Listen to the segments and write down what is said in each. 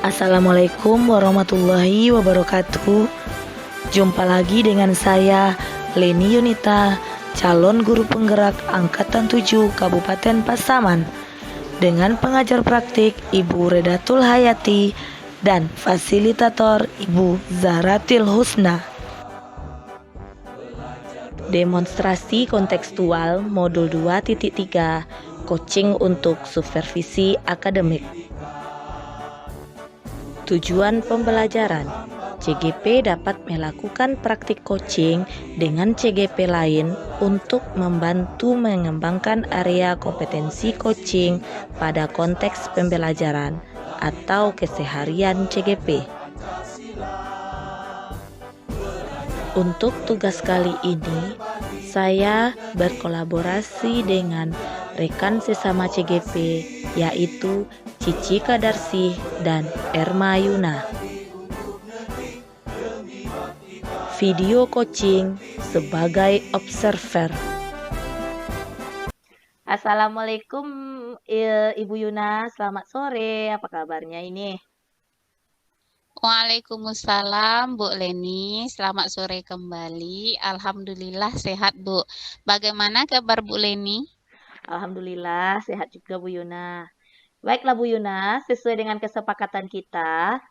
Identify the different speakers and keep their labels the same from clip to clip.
Speaker 1: Assalamualaikum warahmatullahi wabarakatuh. Jumpa lagi dengan saya, Leni Yunita, calon guru penggerak Angkatan 7 Kabupaten Pasaman, dengan pengajar praktik Ibu Redatul Hayati dan fasilitator Ibu Zahratil Husna. Demonstrasi kontekstual modul 2.3, coaching untuk supervisi akademik. Tujuan pembelajaran: CGP dapat melakukan praktik coaching dengan CGP lain untuk membantu mengembangkan area kompetensi coaching pada konteks pembelajaran atau keseharian CGP. Untuk tugas kali ini, saya berkolaborasi dengan rekan sesama CGP, yaitu Cici Kadarsih dan Erma Yuna. Video coaching sebagai observer. Assalamualaikum Ibu Yuna, selamat sore. Apa kabarnya ini?
Speaker 2: Waalaikumsalam Bu Leni, selamat sore kembali. Alhamdulillah sehat Bu. Bagaimana kabar Bu Leni?
Speaker 1: Alhamdulillah sehat juga Bu Yuna. Baiklah Bu Yuna, sesuai dengan kesepakatan kita,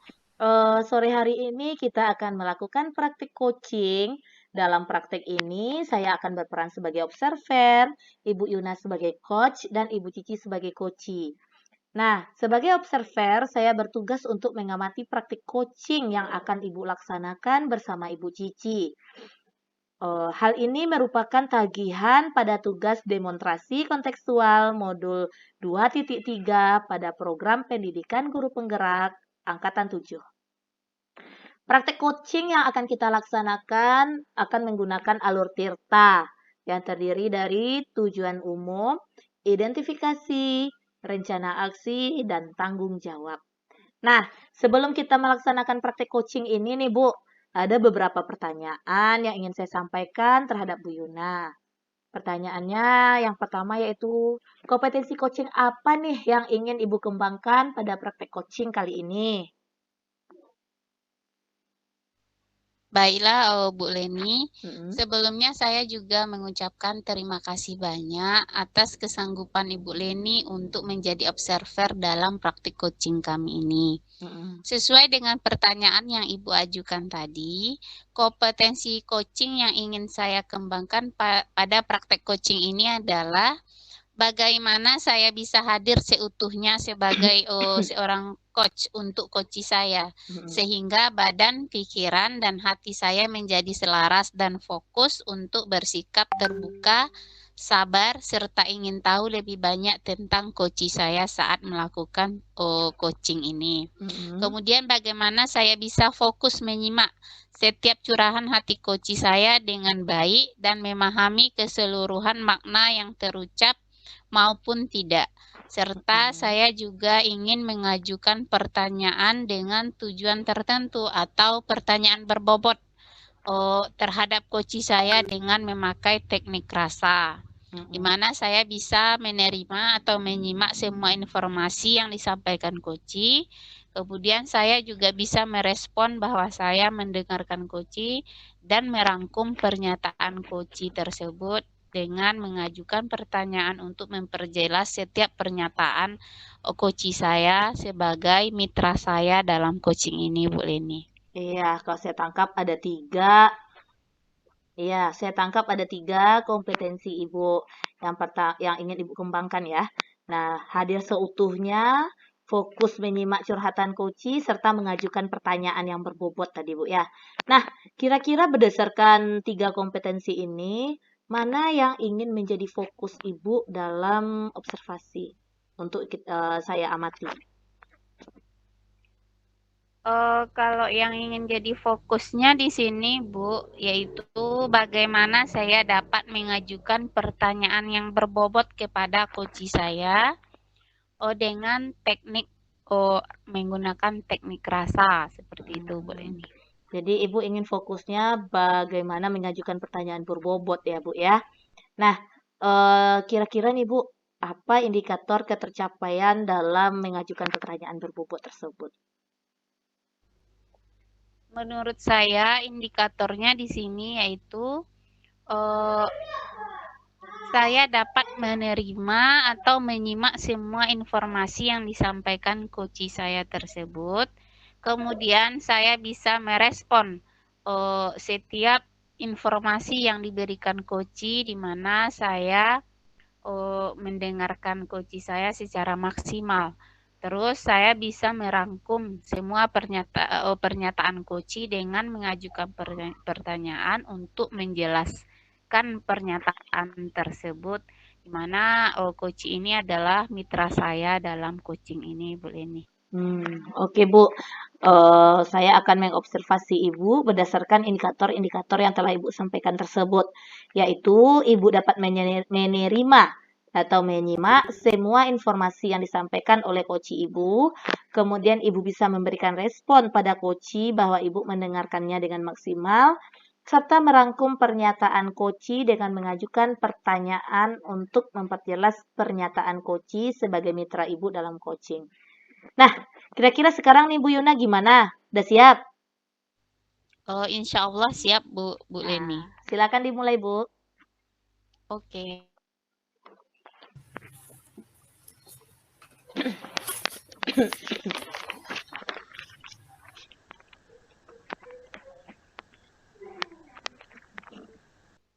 Speaker 1: sore hari ini kita akan melakukan praktik coaching. Dalam praktik ini, saya akan berperan sebagai observer, Ibu Yuna sebagai coach, dan Ibu Cici sebagai coachee. Nah, sebagai observer, saya bertugas untuk mengamati praktik coaching yang akan Ibu laksanakan bersama Ibu Cici. Hal ini merupakan tagihan pada tugas demonstrasi kontekstual modul 2.3 pada program pendidikan guru penggerak Angkatan 7. Praktek coaching yang akan kita laksanakan akan menggunakan alur Tirta yang terdiri dari tujuan umum, identifikasi, rencana aksi, dan tanggung jawab. Nah, sebelum kita melaksanakan praktek coaching ini nih Bu, ada beberapa pertanyaan yang ingin saya sampaikan terhadap Bu Yuna. Pertanyaannya yang pertama yaitu, kompetensi coaching apa nih yang ingin Ibu kembangkan pada praktek coaching kali ini?
Speaker 2: Baiklah Bu Leni,
Speaker 1: Mm-mm.
Speaker 2: sebelumnya saya juga mengucapkan terima kasih banyak atas kesanggupan Ibu Leni untuk menjadi observer dalam praktik coaching kami ini.
Speaker 1: Mm-mm.
Speaker 2: Sesuai dengan pertanyaan yang Ibu ajukan tadi, kompetensi coaching yang ingin saya kembangkan pada praktek coaching ini adalah bagaimana saya bisa hadir seutuhnya sebagai seorang coach untuk coachi saya,
Speaker 1: Mm-mm.
Speaker 2: sehingga badan, pikiran, dan hati saya menjadi selaras dan fokus untuk bersikap terbuka, sabar, serta ingin tahu lebih banyak tentang coachi saya saat melakukan coaching ini.
Speaker 1: Mm-mm.
Speaker 2: Kemudian bagaimana saya bisa fokus menyimak setiap curahan hati coachi saya dengan baik dan memahami keseluruhan makna yang terucap maupun tidak. Serta saya juga ingin mengajukan pertanyaan dengan tujuan tertentu atau pertanyaan berbobot terhadap coachi saya dengan memakai teknik rasa, di mana saya bisa menerima atau menyimak semua informasi yang disampaikan coachi. Kemudian saya juga bisa merespon bahwa saya mendengarkan coachi dan merangkum pernyataan coachi tersebut dengan mengajukan pertanyaan untuk memperjelas setiap pernyataan coachi saya sebagai mitra saya dalam coaching ini, Bu Leni.
Speaker 1: Iya, kalau saya tangkap ada tiga. Iya, saya tangkap ada tiga kompetensi Ibu yang ingin Ibu kembangkan ya. Nah, hadir seutuhnya, fokus menyimak curhatan coachi, serta mengajukan pertanyaan yang berbobot tadi Bu ya. Nah, kira-kira berdasarkan tiga kompetensi ini, mana yang ingin menjadi fokus Ibu dalam observasi untuk saya amati?
Speaker 2: Kalau yang ingin jadi fokusnya di sini, Bu, yaitu bagaimana saya dapat mengajukan pertanyaan yang berbobot kepada coachi saya dengan teknik menggunakan teknik rasa seperti itu, Bu Leni.
Speaker 1: Jadi Ibu ingin fokusnya bagaimana mengajukan pertanyaan berbobot ya Bu ya. Nah, kira-kira nih Bu, apa indikator ketercapaian dalam mengajukan pertanyaan berbobot tersebut?
Speaker 2: menurut saya indikatornya di sini yaitu eh, saya dapat menerima atau menyimak semua informasi yang disampaikan coach saya tersebut. Kemudian saya bisa merespon setiap informasi yang diberikan coach, di mana saya mendengarkan coach saya secara maksimal. Terus saya bisa merangkum semua pernyataan coach dengan mengajukan pertanyaan untuk menjelaskan pernyataan tersebut, di mana coach ini adalah mitra saya dalam coaching ini, Bu Leni.
Speaker 1: Oke Bu, saya akan mengobservasi Ibu berdasarkan indikator-indikator yang telah Ibu sampaikan tersebut, yaitu Ibu dapat menerima atau menyimak semua informasi yang disampaikan oleh coach Ibu, kemudian Ibu bisa memberikan respon pada coach bahwa Ibu mendengarkannya dengan maksimal, serta merangkum pernyataan coach dengan mengajukan pertanyaan untuk memperjelas pernyataan coach sebagai mitra Ibu dalam coaching. Nah, kira-kira sekarang nih Bu Yuna gimana? Udah siap?
Speaker 2: Insya Allah siap, Bu Leni.
Speaker 1: Silakan dimulai, Bu.
Speaker 2: Oke.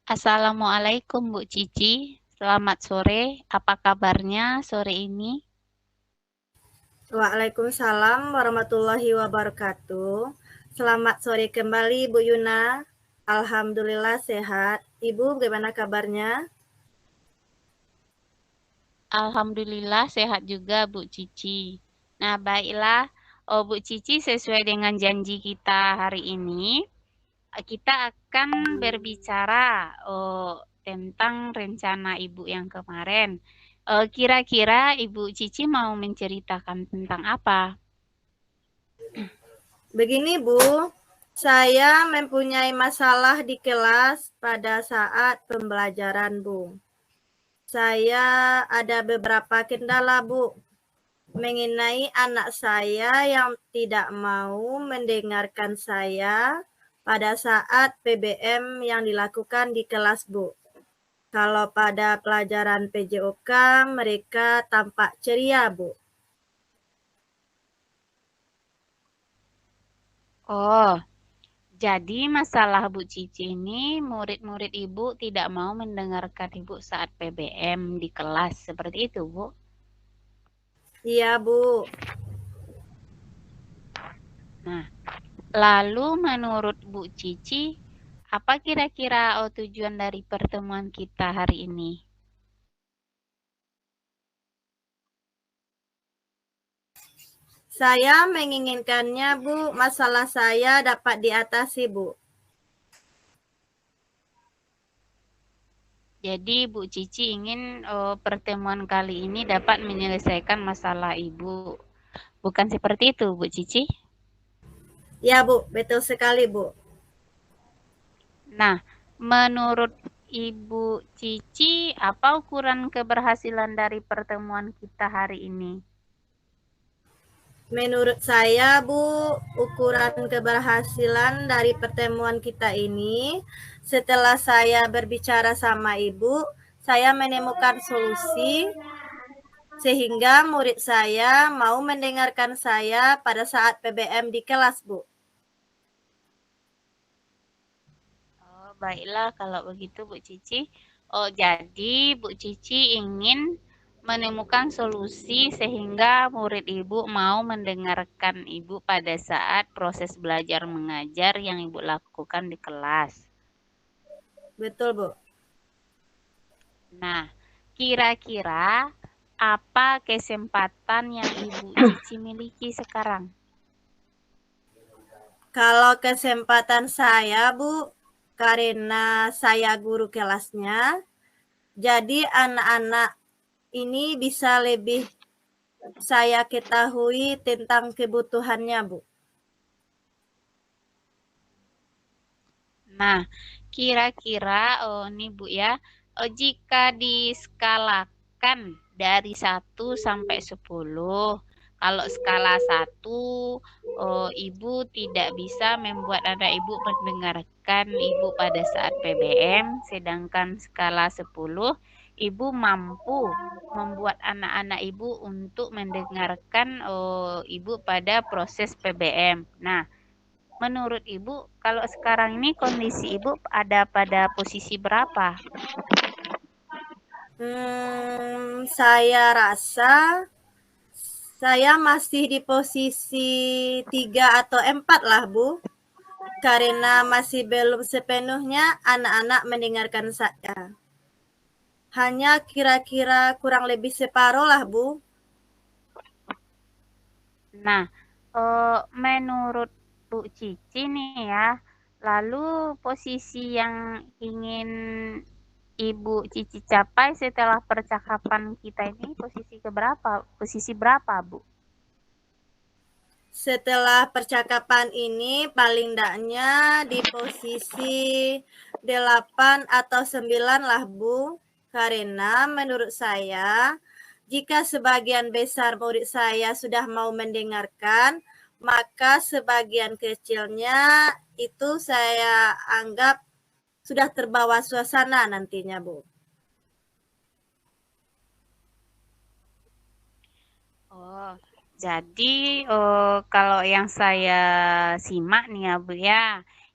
Speaker 2: Assalamualaikum Bu Cici, selamat sore. Apa kabarnya sore ini?
Speaker 3: Waalaikumsalam warahmatullahi wabarakatuh. Selamat sore kembali Bu Yuna. Alhamdulillah sehat. Ibu bagaimana kabarnya?
Speaker 2: Alhamdulillah sehat juga Bu Cici. Nah baiklah Bu Cici, sesuai dengan janji kita hari ini, kita akan berbicara tentang rencana Ibu yang kemarin. Kira-kira Ibu Cici mau menceritakan tentang apa?
Speaker 3: Begini Bu, saya mempunyai masalah di kelas pada saat pembelajaran Bu. Saya ada beberapa kendala Bu, mengenai anak saya yang tidak mau mendengarkan saya pada saat PBM yang dilakukan di kelas Bu. Kalau pada pelajaran PJOK mereka tampak ceria Bu.
Speaker 2: Oh, jadi masalah Bu Cici ini murid-murid Ibu tidak mau mendengarkan Ibu saat PBM di kelas, seperti itu Bu?
Speaker 3: Iya Bu.
Speaker 2: Nah, lalu menurut Bu Cici, apa kira-kira tujuan dari pertemuan kita hari ini?
Speaker 3: Saya menginginkannya Bu, masalah saya dapat diatasi Bu.
Speaker 2: Jadi Bu Cici ingin pertemuan kali ini dapat menyelesaikan masalah Ibu. Bukan seperti itu Bu Cici?
Speaker 3: Ya Bu, betul sekali Bu.
Speaker 2: Nah, menurut Ibu Cici, apa ukuran keberhasilan dari pertemuan kita hari ini?
Speaker 3: Menurut saya Bu, ukuran keberhasilan dari pertemuan kita ini, setelah saya berbicara sama Ibu, saya menemukan solusi sehingga murid saya mau mendengarkan saya pada saat PBM di kelas, Bu.
Speaker 2: Oh, baiklah kalau begitu Bu Cici. Oh, jadi Bu Cici ingin menemukan solusi sehingga murid Ibu mau mendengarkan Ibu pada saat proses belajar mengajar yang Ibu lakukan di kelas.
Speaker 3: Betul, Bu.
Speaker 2: Nah, kira-kira apa kesempatan yang Ibu Cici miliki sekarang?
Speaker 3: Kalau kesempatan saya, Bu, karena saya guru kelasnya, jadi anak-anak ini bisa lebih saya ketahui tentang kebutuhannya, Bu.
Speaker 2: Nah, kira-kira nih Bu ya, jika diskalakan dari 1 sampai 10, Kalau skala 1, Ibu tidak bisa membuat anak Ibu mendengarkan Ibu pada saat PBM, sedangkan skala 10, Ibu mampu membuat anak-anak Ibu untuk mendengarkan Ibu pada proses PBM. Nah, menurut Ibu, kalau sekarang ini kondisi Ibu ada pada posisi berapa?
Speaker 3: Saya rasa saya masih di posisi 3 atau 4 lah, Bu. Karena masih belum sepenuhnya anak-anak mendengarkan saya. Hanya kira-kira kurang lebih separuh lah, Bu.
Speaker 2: Nah, menurut Bu Cici nih ya, lalu posisi yang ingin Ibu Cici capai setelah percakapan kita ini posisi keberapa? Posisi berapa, Bu?
Speaker 3: Setelah percakapan ini paling tidaknya di posisi 8 atau 9 lah, Bu. Karena menurut saya, jika sebagian besar murid saya sudah mau mendengarkan, maka sebagian kecilnya itu saya anggap sudah terbawa suasana nantinya, Bu.
Speaker 2: Oh, jadi kalau yang saya simak nih ya Bu ya,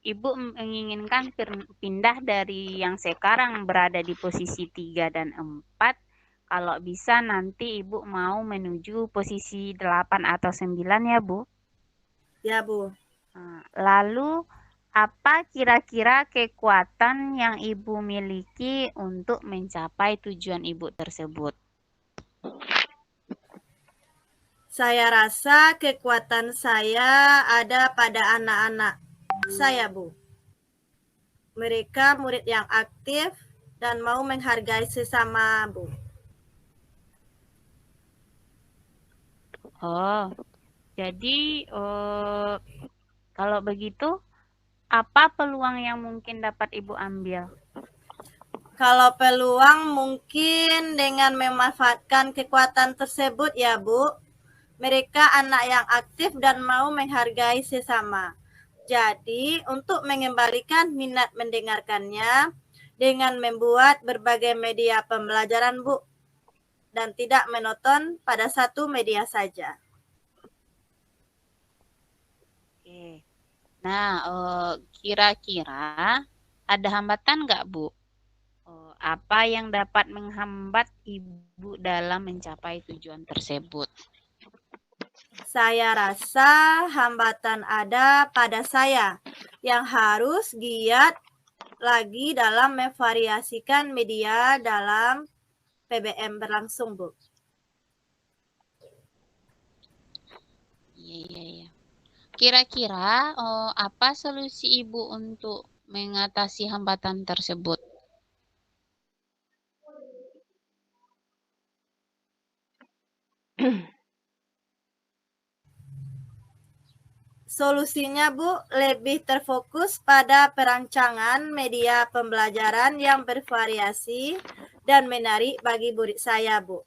Speaker 2: Ibu menginginkan pindah dari yang sekarang berada di posisi 3 dan 4, kalau bisa nanti Ibu mau menuju posisi 8 atau 9 ya Bu?
Speaker 3: Ya, Bu.
Speaker 2: Nah, lalu apa kira-kira kekuatan yang Ibu miliki untuk mencapai tujuan Ibu tersebut?
Speaker 3: Saya rasa kekuatan saya ada pada anak-anak saya, Bu. Mereka murid yang aktif dan mau menghargai sesama, Bu.
Speaker 2: Oh, jadi kalau begitu, apa peluang yang mungkin dapat Ibu ambil?
Speaker 3: Kalau peluang mungkin dengan memanfaatkan kekuatan tersebut ya, Bu. Mereka anak yang aktif dan mau menghargai sesama. Jadi, untuk mengembalikan minat mendengarkannya dengan membuat berbagai media pembelajaran, Bu, dan tidak menonton pada satu media saja.
Speaker 2: Oke. Nah, kira-kira ada hambatan nggak, Bu? Apa yang dapat menghambat Ibu dalam mencapai tujuan tersebut?
Speaker 3: Saya rasa hambatan ada pada saya yang harus giat lagi dalam memvariasikan media dalam PBM berlangsung, Bu.
Speaker 2: Iya. Kira-kira apa solusi Ibu untuk mengatasi hambatan tersebut?
Speaker 3: Solusinya, Bu, lebih terfokus pada perancangan media pembelajaran yang bervariasi dan menarik bagi murid saya, Bu.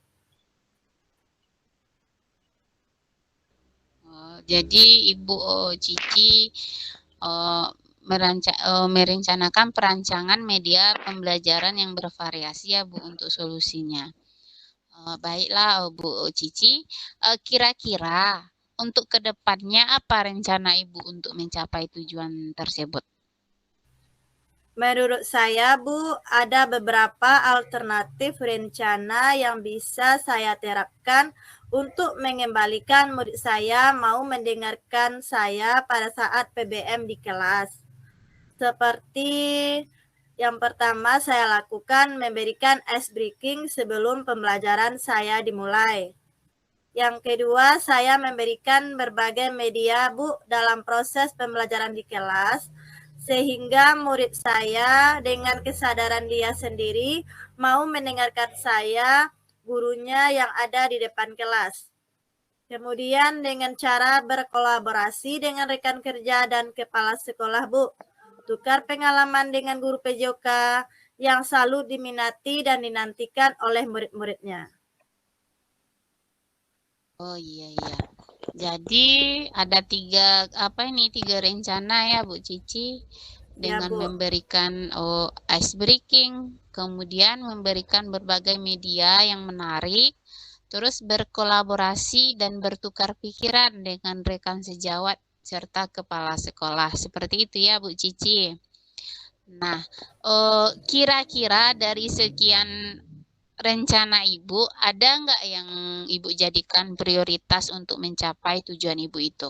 Speaker 2: Jadi Ibu Cici merencanakan perancangan media pembelajaran yang bervariasi ya Bu untuk solusinya. Baiklah Bu Cici, kira-kira untuk kedepannya apa rencana Ibu untuk mencapai tujuan tersebut?
Speaker 3: Menurut saya, Bu, ada beberapa alternatif rencana yang bisa saya terapkan untuk mengembalikan murid saya mau mendengarkan saya pada saat PBM di kelas. Seperti yang pertama saya lakukan memberikan ice breaking sebelum pembelajaran saya dimulai. Yang kedua, saya memberikan berbagai media, Bu, dalam proses pembelajaran di kelas, sehingga murid saya dengan kesadaran dia sendiri mau mendengarkan saya, gurunya yang ada di depan kelas. Kemudian dengan cara berkolaborasi dengan rekan kerja dan kepala sekolah, Bu. Tukar pengalaman dengan guru PJOK yang selalu diminati dan dinantikan oleh murid-muridnya.
Speaker 2: Oh iya. Jadi ada tiga rencana ya Bu Cici,
Speaker 3: Ya,
Speaker 2: dengan
Speaker 3: Bu.
Speaker 2: memberikan ice breaking, kemudian memberikan berbagai media yang menarik, terus berkolaborasi dan bertukar pikiran dengan rekan sejawat serta kepala sekolah. Seperti itu ya Bu Cici. Nah, kira-kira dari sekian rencana Ibu, ada nggak yang Ibu jadikan prioritas untuk mencapai tujuan Ibu itu?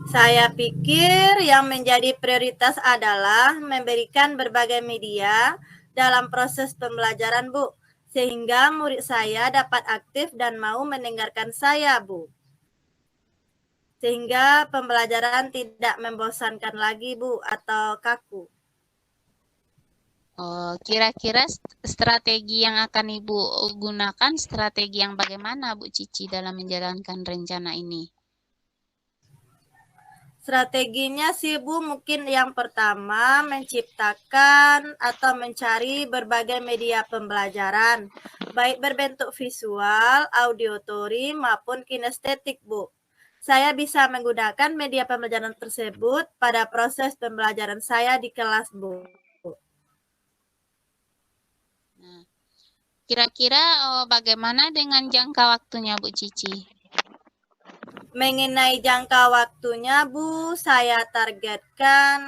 Speaker 3: Saya pikir yang menjadi prioritas adalah memberikan berbagai media dalam proses pembelajaran, Bu, sehingga murid saya dapat aktif dan mau mendengarkan saya, Bu. Sehingga pembelajaran tidak membosankan lagi, Bu, atau kaku.
Speaker 2: Kira-kira strategi yang akan Ibu gunakan, strategi yang bagaimana Bu Cici dalam menjalankan rencana ini?
Speaker 3: Strateginya sih Bu, mungkin yang pertama menciptakan atau mencari berbagai media pembelajaran, baik berbentuk visual, auditory, maupun kinestetik Bu. Saya bisa menggunakan media pembelajaran tersebut pada proses pembelajaran saya di kelas Bu.
Speaker 2: Nah, kira-kira bagaimana dengan jangka waktunya Bu Cici?
Speaker 3: Mengenai jangka waktunya Bu, saya targetkan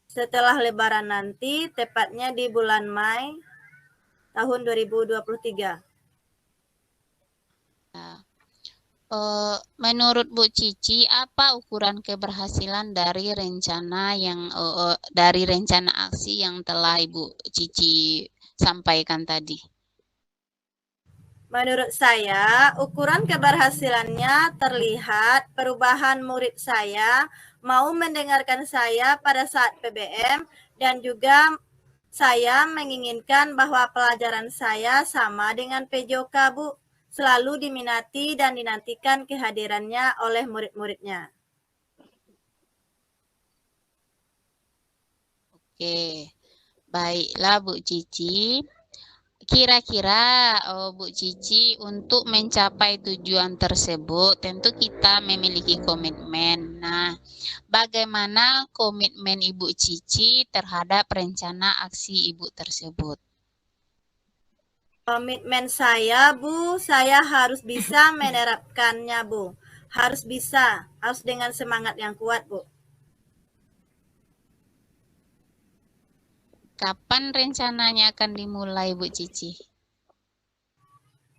Speaker 3: setelah Lebaran nanti, tepatnya di bulan Mei tahun 2023.
Speaker 2: Menurut Bu Cici, apa ukuran keberhasilan dari rencana aksi yang telah Ibu Cici sampaikan tadi?
Speaker 3: Menurut saya, ukuran keberhasilannya terlihat perubahan murid saya mau mendengarkan saya pada saat PBM, dan juga saya menginginkan bahwa pelajaran saya sama dengan PJOK, Bu, selalu diminati dan dinantikan kehadirannya oleh murid-muridnya.
Speaker 2: Oke, baiklah Bu Cici. Kira-kira Bu Cici, untuk mencapai tujuan tersebut tentu kita memiliki komitmen. Nah, bagaimana komitmen Ibu Cici terhadap rencana aksi Ibu tersebut?
Speaker 3: Komitmen saya, Bu, saya harus bisa menerapkannya, Bu. Harus dengan semangat yang kuat, Bu.
Speaker 2: Kapan rencananya akan dimulai Bu Cici?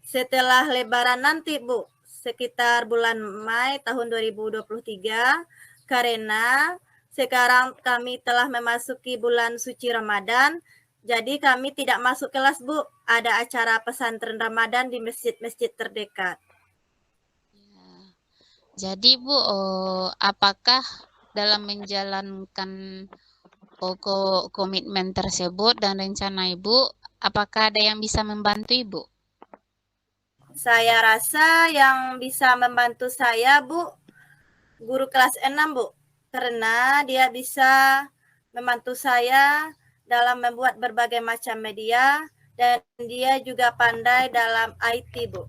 Speaker 3: Setelah Lebaran nanti, Bu, sekitar bulan Mei tahun 2023, karena sekarang kami telah memasuki bulan suci Ramadan, jadi kami tidak masuk kelas, Bu. Ada acara pesantren Ramadan di masjid-masjid terdekat.
Speaker 2: Jadi Bu, apakah dalam menjalankan komitmen tersebut dan rencana Ibu, apakah ada yang bisa membantu Ibu?
Speaker 3: Saya rasa yang bisa membantu saya, Bu, guru kelas 6, Bu. Karena dia bisa membantu saya dalam membuat berbagai macam media, dan dia juga pandai dalam IT, Bu.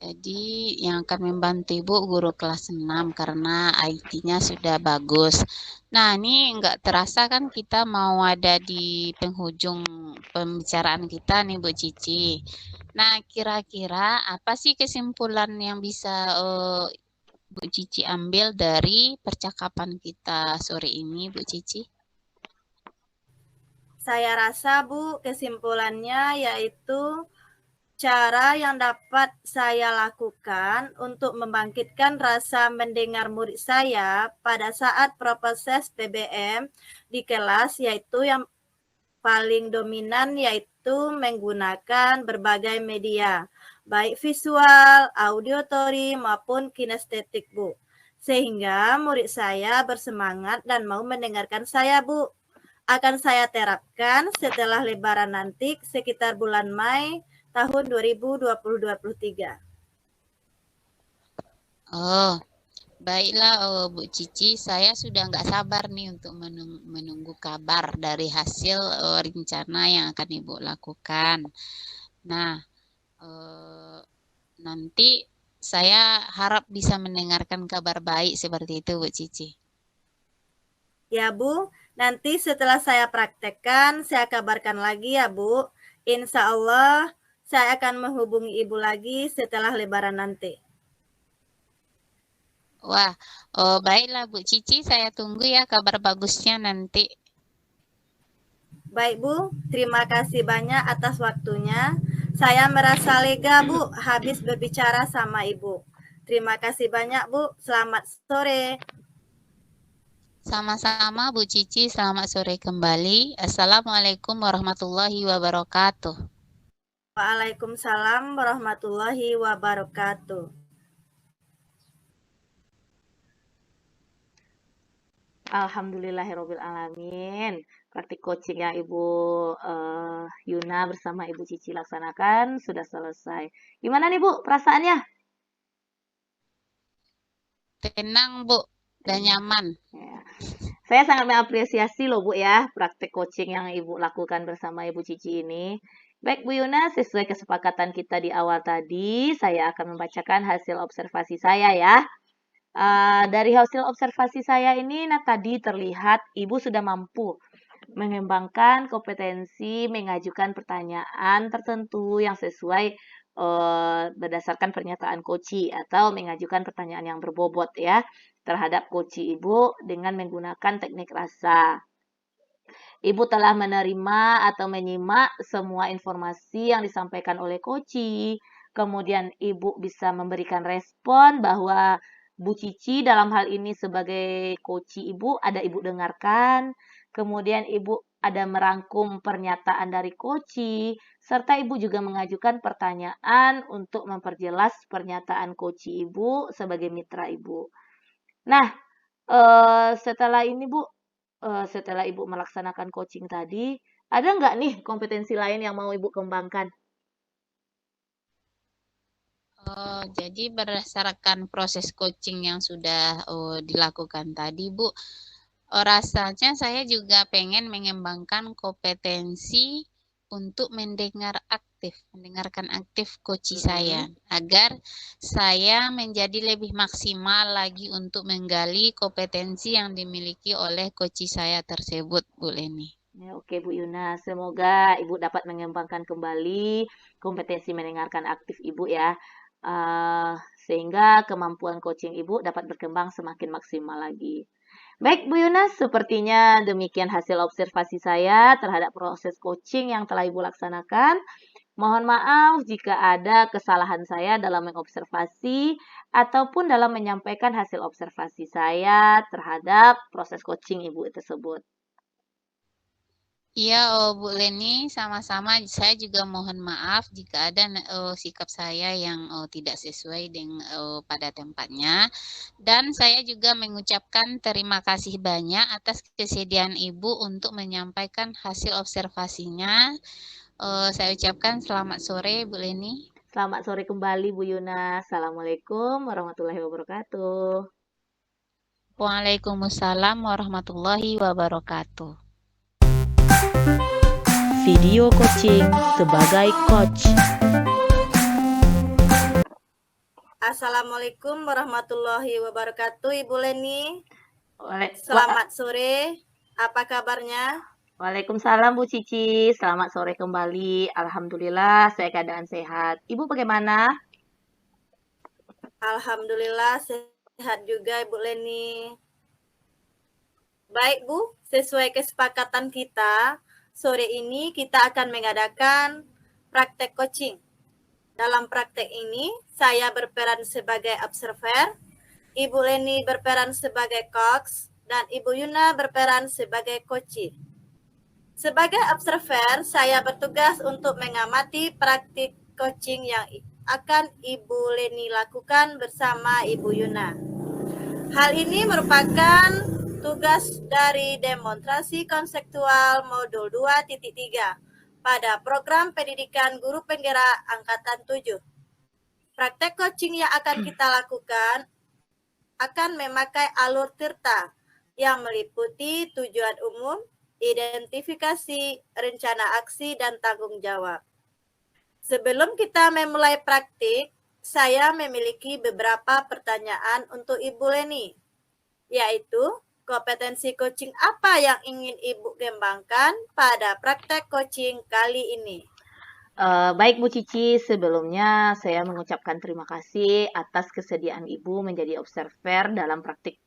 Speaker 2: Jadi yang akan membantu Ibu guru kelas 6 karena IT-nya sudah bagus. Nah, ini nggak terasa kan kita mau ada di penghujung pembicaraan kita nih Bu Cici. Nah, kira-kira apa sih kesimpulan yang bisa Bu Cici ambil dari percakapan kita sore ini, Bu Cici?
Speaker 3: Saya rasa, Bu, kesimpulannya yaitu cara yang dapat saya lakukan untuk membangkitkan rasa mendengar murid saya pada saat proses PBM di kelas, yaitu yang paling dominan yaitu menggunakan berbagai media, baik visual, auditory, maupun kinestetik, Bu. Sehingga murid saya bersemangat dan mau mendengarkan saya, Bu. Akan saya terapkan setelah Lebaran nanti sekitar bulan Mei tahun 2023.
Speaker 2: Baiklah, Bu Cici, saya sudah nggak sabar nih untuk menunggu kabar dari hasil rencana yang akan Ibu lakukan. Nah, nanti saya harap bisa mendengarkan kabar baik seperti itu, Bu Cici.
Speaker 3: Ya Bu, nanti setelah saya praktekkan, saya kabarkan lagi ya Bu. Insya Allah saya akan menghubungi Ibu lagi setelah Lebaran nanti.
Speaker 2: Wah, baiklah Bu Cici, saya tunggu ya kabar bagusnya nanti.
Speaker 3: Baik Bu, terima kasih banyak atas waktunya. Saya merasa lega Bu habis berbicara sama Ibu. Terima kasih banyak Bu, selamat sore.
Speaker 2: Sama-sama Bu Cici, selamat sore kembali. Assalamualaikum warahmatullahi wabarakatuh.
Speaker 3: Waalaikumsalam warahmatullahi wabarakatuh.
Speaker 1: Alhamdulillahirabbil alamin. Praktik coaching yang Ibu Yuna bersama Ibu Cici laksanakan sudah selesai. Gimana nih Bu perasaannya?
Speaker 2: Tenang Bu, dan nyaman.
Speaker 1: Ya. Saya sangat mengapresiasi loh Bu ya praktik coaching yang Ibu lakukan bersama Ibu Cici ini. Baik Bu Yuna, sesuai kesepakatan kita di awal tadi, saya akan membacakan hasil observasi saya ya. Dari hasil observasi saya ini, nah tadi terlihat Ibu sudah mampu mengembangkan kompetensi mengajukan pertanyaan tertentu yang sesuai berdasarkan pernyataan coach atau mengajukan pertanyaan yang berbobot ya terhadap coach Ibu dengan menggunakan teknik rasa. Ibu telah menerima atau menyimak semua informasi yang disampaikan oleh coach. Kemudian Ibu bisa memberikan respon bahwa Bu Cici dalam hal ini sebagai coach Ibu ada Ibu dengarkan. Kemudian Ibu ada merangkum pernyataan dari coach, serta Ibu juga mengajukan pertanyaan untuk memperjelas pernyataan coach Ibu sebagai mitra Ibu. Nah, setelah ini Bu, setelah Ibu melaksanakan coaching tadi, ada nggak nih kompetensi lain yang mau Ibu kembangkan?
Speaker 2: Jadi berdasarkan proses coaching yang sudah dilakukan tadi Bu, rasanya saya juga pengen mengembangkan kompetensi untuk mendengarkan aktif coach saya, agar saya menjadi lebih maksimal lagi untuk menggali kompetensi yang dimiliki oleh coach saya tersebut, Bu Leni.
Speaker 1: Ya, oke Bu Yuna, semoga Ibu dapat mengembangkan kembali kompetensi mendengarkan aktif Ibu ya, sehingga kemampuan coaching Ibu dapat berkembang semakin maksimal lagi. Baik Bu Yuna, sepertinya demikian hasil observasi saya terhadap proses coaching yang telah Ibu laksanakan. Mohon maaf jika ada kesalahan saya dalam mengobservasi ataupun dalam menyampaikan hasil observasi saya terhadap proses coaching Ibu tersebut.
Speaker 2: Iya, Bu Leni, sama-sama. Saya juga mohon maaf jika ada sikap saya yang tidak sesuai dengan pada tempatnya. Dan saya juga mengucapkan terima kasih banyak atas kesediaan Ibu untuk menyampaikan hasil observasinya. Saya ucapkan selamat sore, Bu Leni.
Speaker 1: Selamat sore kembali Bu Yuna. Assalamualaikum warahmatullahi wabarakatuh.
Speaker 2: Waalaikumsalam warahmatullahi wabarakatuh.
Speaker 4: Video coaching sebagai coach.
Speaker 3: Assalamualaikum warahmatullahi wabarakatuh, Ibu Leni. Selamat sore, apa kabarnya?
Speaker 1: Waalaikumsalam Bu Cici, selamat sore kembali. Alhamdulillah saya keadaan sehat. Ibu bagaimana?
Speaker 3: Alhamdulillah sehat juga Ibu Leni. Baik Bu, sesuai kesepakatan kita, sore ini kita akan mengadakan praktek coaching. Dalam praktek ini, saya berperan sebagai observer, Ibu Leni berperan sebagai coach, dan Ibu Yuna berperan sebagai coach. Sebagai observer, saya bertugas untuk mengamati praktik coaching yang akan Ibu Leni lakukan bersama Ibu Yuna. Hal ini merupakan tugas dari demonstrasi konseptual modul 2.3 pada program pendidikan guru penggerak angkatan 7. Praktek coaching yang akan kita lakukan akan memakai alur tirta yang meliputi tujuan umum, identifikasi, rencana aksi, dan tanggung jawab. Sebelum kita memulai praktik, saya memiliki beberapa pertanyaan untuk Ibu Leni, yaitu kompetensi coaching apa yang ingin Ibu kembangkan pada praktek coaching kali ini?
Speaker 1: Baik Bu Cici, sebelumnya saya mengucapkan terima kasih atas kesediaan Ibu menjadi observer dalam praktik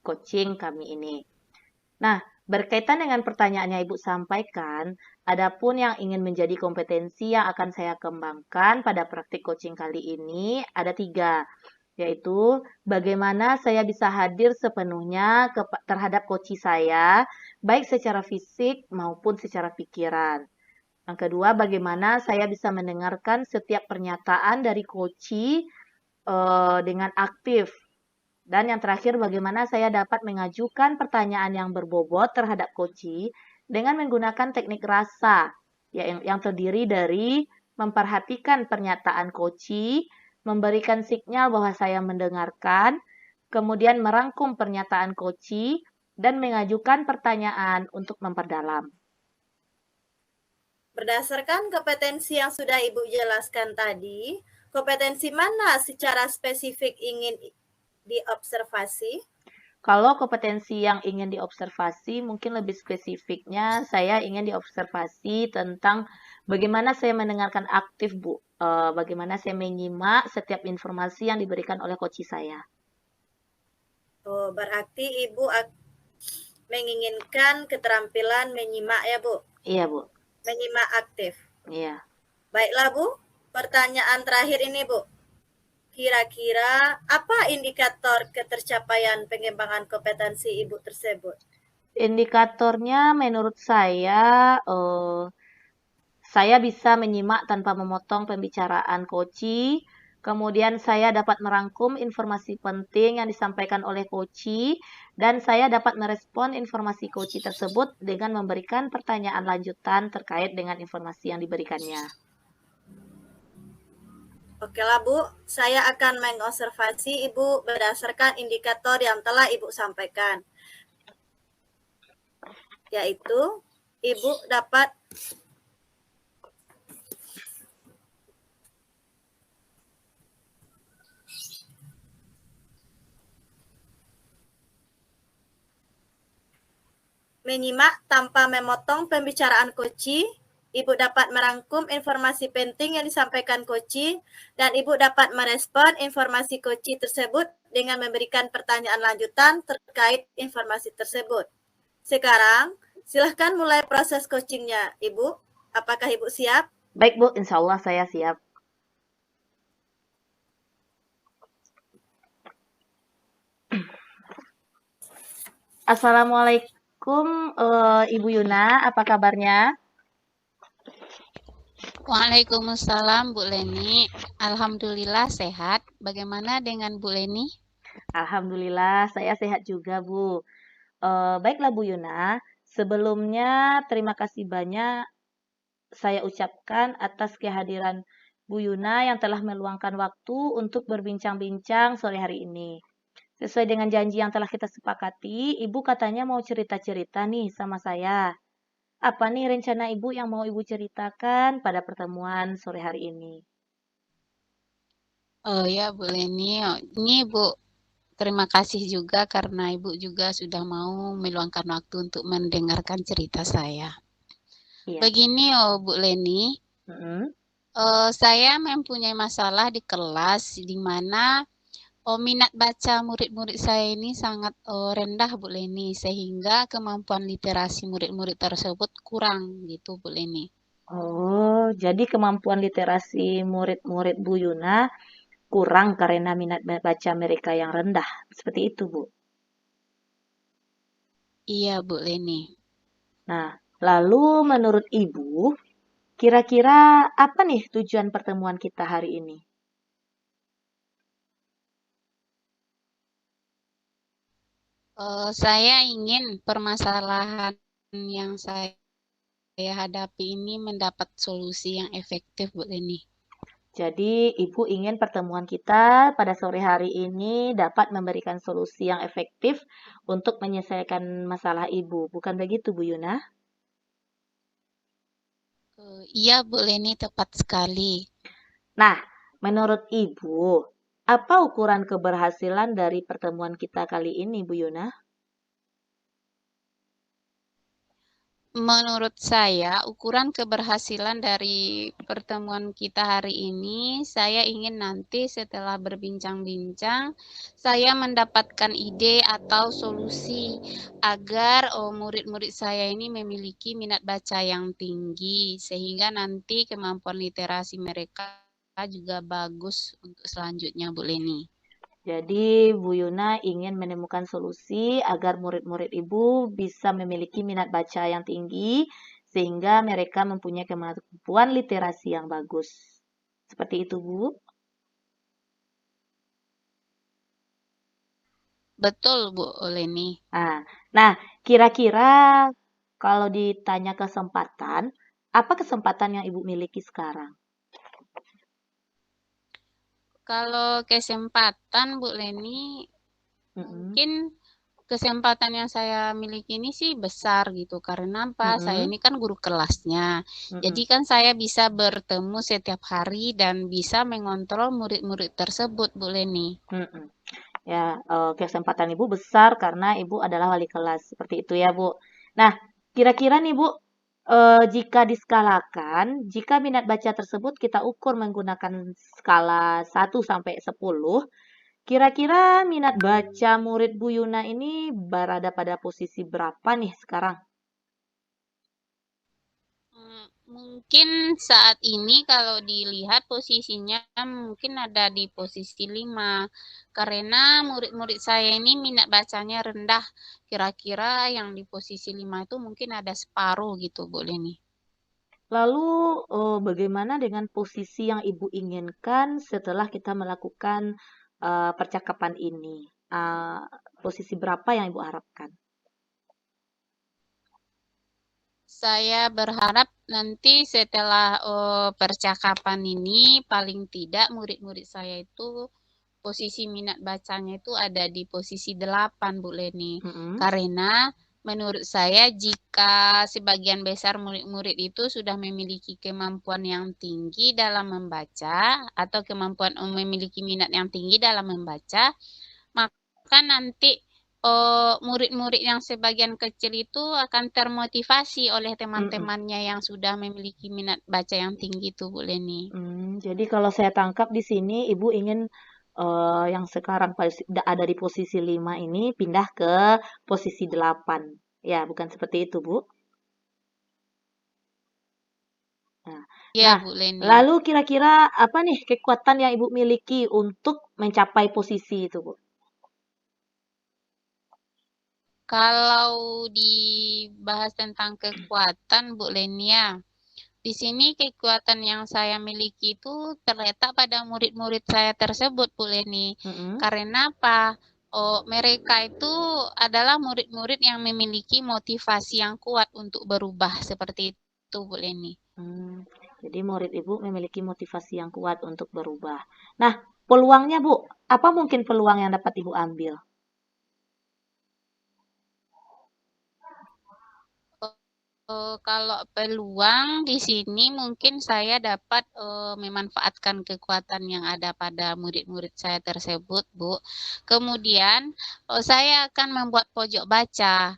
Speaker 1: coaching kami ini. Nah, berkaitan dengan pertanyaan yang Ibu sampaikan, adapun yang ingin menjadi kompetensi yang akan saya kembangkan pada praktik coaching kali ini ada 3, yaitu bagaimana saya bisa hadir sepenuhnya terhadap coach saya, baik secara fisik maupun secara pikiran. Yang kedua, bagaimana saya bisa mendengarkan setiap pernyataan dari coach dengan aktif. Dan yang terakhir, bagaimana saya dapat mengajukan pertanyaan yang berbobot terhadap coach dengan menggunakan teknik rasa yang terdiri dari memperhatikan pernyataan coach, memberikan sinyal bahwa saya mendengarkan, kemudian merangkum pernyataan coach, dan mengajukan pertanyaan untuk memperdalam.
Speaker 3: Berdasarkan kompetensi yang sudah Ibu jelaskan tadi, kompetensi mana secara spesifik ingin diobservasi?
Speaker 1: Kalau kompetensi yang ingin diobservasi, mungkin lebih spesifiknya saya ingin diobservasi tentang bagaimana saya mendengarkan aktif, Bu. Bagaimana saya menyimak setiap informasi yang diberikan oleh coach saya.
Speaker 3: Oh, berarti Ibu menginginkan keterampilan menyimak ya, Bu?
Speaker 1: Iya, Bu.
Speaker 3: Menyimak aktif.
Speaker 1: Iya.
Speaker 3: Baiklah, Bu. Pertanyaan terakhir ini, Bu. Kira-kira apa indikator ketercapaian pengembangan kompetensi Ibu tersebut?
Speaker 1: Indikatornya menurut saya bisa menyimak tanpa memotong pembicaraan coach, kemudian saya dapat merangkum informasi penting yang disampaikan oleh coach, dan saya dapat merespon informasi coach tersebut dengan memberikan pertanyaan lanjutan terkait dengan informasi yang diberikannya.
Speaker 3: Okelah Bu, saya akan mengobservasi Ibu berdasarkan indikator yang telah Ibu sampaikan. Yaitu, Ibu dapat menyimak tanpa memotong pembicaraan coach. Ibu dapat merangkum informasi penting yang disampaikan coach, dan Ibu dapat merespon informasi coach tersebut dengan memberikan pertanyaan lanjutan terkait informasi tersebut. Sekarang, silahkan mulai proses coachingnya, Ibu. Apakah Ibu siap?
Speaker 1: Baik, Bu. Insya Allah saya siap. Assalamualaikum, Ibu Yuna. Apa kabarnya?
Speaker 2: Waalaikumsalam Bu Leni. Alhamdulillah sehat. Bagaimana dengan Bu Leni?
Speaker 1: Alhamdulillah saya sehat juga, Bu. Baiklah Bu Yuna, sebelumnya terima kasih banyak saya ucapkan atas kehadiran Bu Yuna yang telah meluangkan waktu untuk berbincang-bincang sore hari ini. Sesuai dengan janji yang telah kita sepakati, Ibu katanya mau cerita-cerita nih sama saya. Apa nih rencana Ibu yang mau Ibu ceritakan pada pertemuan sore hari ini?
Speaker 2: Oh ya Bu Leni, ini Bu, terima kasih juga karena Ibu juga sudah mau meluangkan waktu untuk mendengarkan cerita saya.
Speaker 1: Iya.
Speaker 2: Begini Bu Leni, saya mempunyai masalah di kelas di mana minat baca murid-murid saya ini sangat rendah Bu Leni, sehingga kemampuan literasi murid-murid tersebut kurang gitu Bu Leni.
Speaker 1: Oh, jadi kemampuan literasi murid-murid Bu Yuna kurang karena minat baca mereka yang rendah. Seperti itu, Bu?
Speaker 2: Iya Bu Leni.
Speaker 1: Nah, lalu menurut Ibu, kira-kira apa nih tujuan pertemuan kita hari ini?
Speaker 2: Saya ingin permasalahan yang saya hadapi ini mendapat solusi yang efektif Bu Leni.
Speaker 1: Jadi, Ibu ingin pertemuan kita pada sore hari ini dapat memberikan solusi yang efektif untuk menyelesaikan masalah Ibu. Bukan begitu, Bu Yuna?
Speaker 2: Iya, Bu Leni, tepat sekali.
Speaker 1: Nah, menurut Ibu, apa ukuran keberhasilan dari pertemuan kita kali ini, Bu Yuna?
Speaker 2: Menurut saya, ukuran keberhasilan dari pertemuan kita hari ini, saya ingin nanti setelah berbincang-bincang, saya mendapatkan ide atau solusi agar murid-murid saya ini memiliki minat baca yang tinggi, sehingga nanti kemampuan literasi mereka juga bagus untuk selanjutnya, Bu Leni.
Speaker 1: Jadi, Bu Yuna ingin menemukan solusi agar murid-murid Ibu bisa memiliki minat baca yang tinggi, sehingga mereka mempunyai kemampuan literasi yang bagus. Seperti itu, Bu.
Speaker 2: Betul, Bu Leni.
Speaker 1: Nah, kira-kira kalau ditanya kesempatan, apa kesempatan yang Ibu miliki sekarang?
Speaker 2: Kalau kesempatan, Bu Leni,
Speaker 1: Mm-mm.
Speaker 2: mungkin kesempatan yang saya miliki ini sih besar gitu. Karena apa? Saya
Speaker 1: Mm-mm.
Speaker 2: ini kan guru kelasnya.
Speaker 1: Mm-mm.
Speaker 2: Jadi kan saya bisa bertemu setiap hari dan bisa mengontrol murid-murid tersebut, Bu Leni.
Speaker 1: Mm-mm. Ya, kesempatan Ibu besar karena Ibu adalah wali kelas. Seperti itu ya, Bu. Nah, kira-kira nih, Bu, jika diskalakan, jika minat baca tersebut kita ukur menggunakan skala 1 sampai 10, kira-kira minat baca murid Bu Yuna ini berada pada posisi berapa nih sekarang?
Speaker 2: Mungkin saat ini kalau dilihat posisinya mungkin ada di posisi 5. Karena murid-murid saya ini minat bacanya rendah. Kira-kira yang di posisi 5 itu mungkin ada separuh gitu, Bu Leni.
Speaker 1: Lalu, bagaimana dengan posisi yang Ibu inginkan setelah kita melakukan percakapan ini? Posisi berapa yang Ibu harapkan?
Speaker 2: Saya berharap nanti setelah percakapan ini paling tidak murid-murid saya itu posisi minat bacanya itu ada di posisi 8, Bu Leni.
Speaker 1: Mm-mm.
Speaker 2: Karena menurut saya jika sebagian besar murid-murid itu sudah memiliki kemampuan yang tinggi dalam membaca atau kemampuan memiliki minat yang tinggi dalam membaca, maka nanti murid-murid yang sebagian kecil itu akan termotivasi oleh teman-temannya yang sudah memiliki minat baca yang tinggi itu, Bu Leni.
Speaker 1: Jadi kalau saya tangkap di sini, Ibu ingin yang sekarang ada di posisi 5 ini pindah ke posisi 8. Ya, bukan seperti itu, Bu?
Speaker 2: Ya,
Speaker 1: Nah,
Speaker 2: Bu Leni.
Speaker 1: lalu kira-kira apa nih kekuatan yang Ibu miliki untuk mencapai posisi itu, Bu?
Speaker 2: Kalau dibahas tentang kekuatan, Bu Lenia, di sini kekuatan yang saya miliki itu terletak pada murid-murid saya tersebut, Bu Leni. Karena apa? Mereka itu adalah murid-murid yang memiliki motivasi yang kuat untuk berubah seperti itu, Bu Leni.
Speaker 1: Jadi murid Ibu memiliki motivasi yang kuat untuk berubah. Nah, peluangnya, Bu, apa mungkin peluang yang dapat Ibu ambil?
Speaker 2: Kalau peluang di sini mungkin saya dapat memanfaatkan kekuatan yang ada pada murid-murid saya tersebut, Bu. Kemudian saya akan membuat pojok baca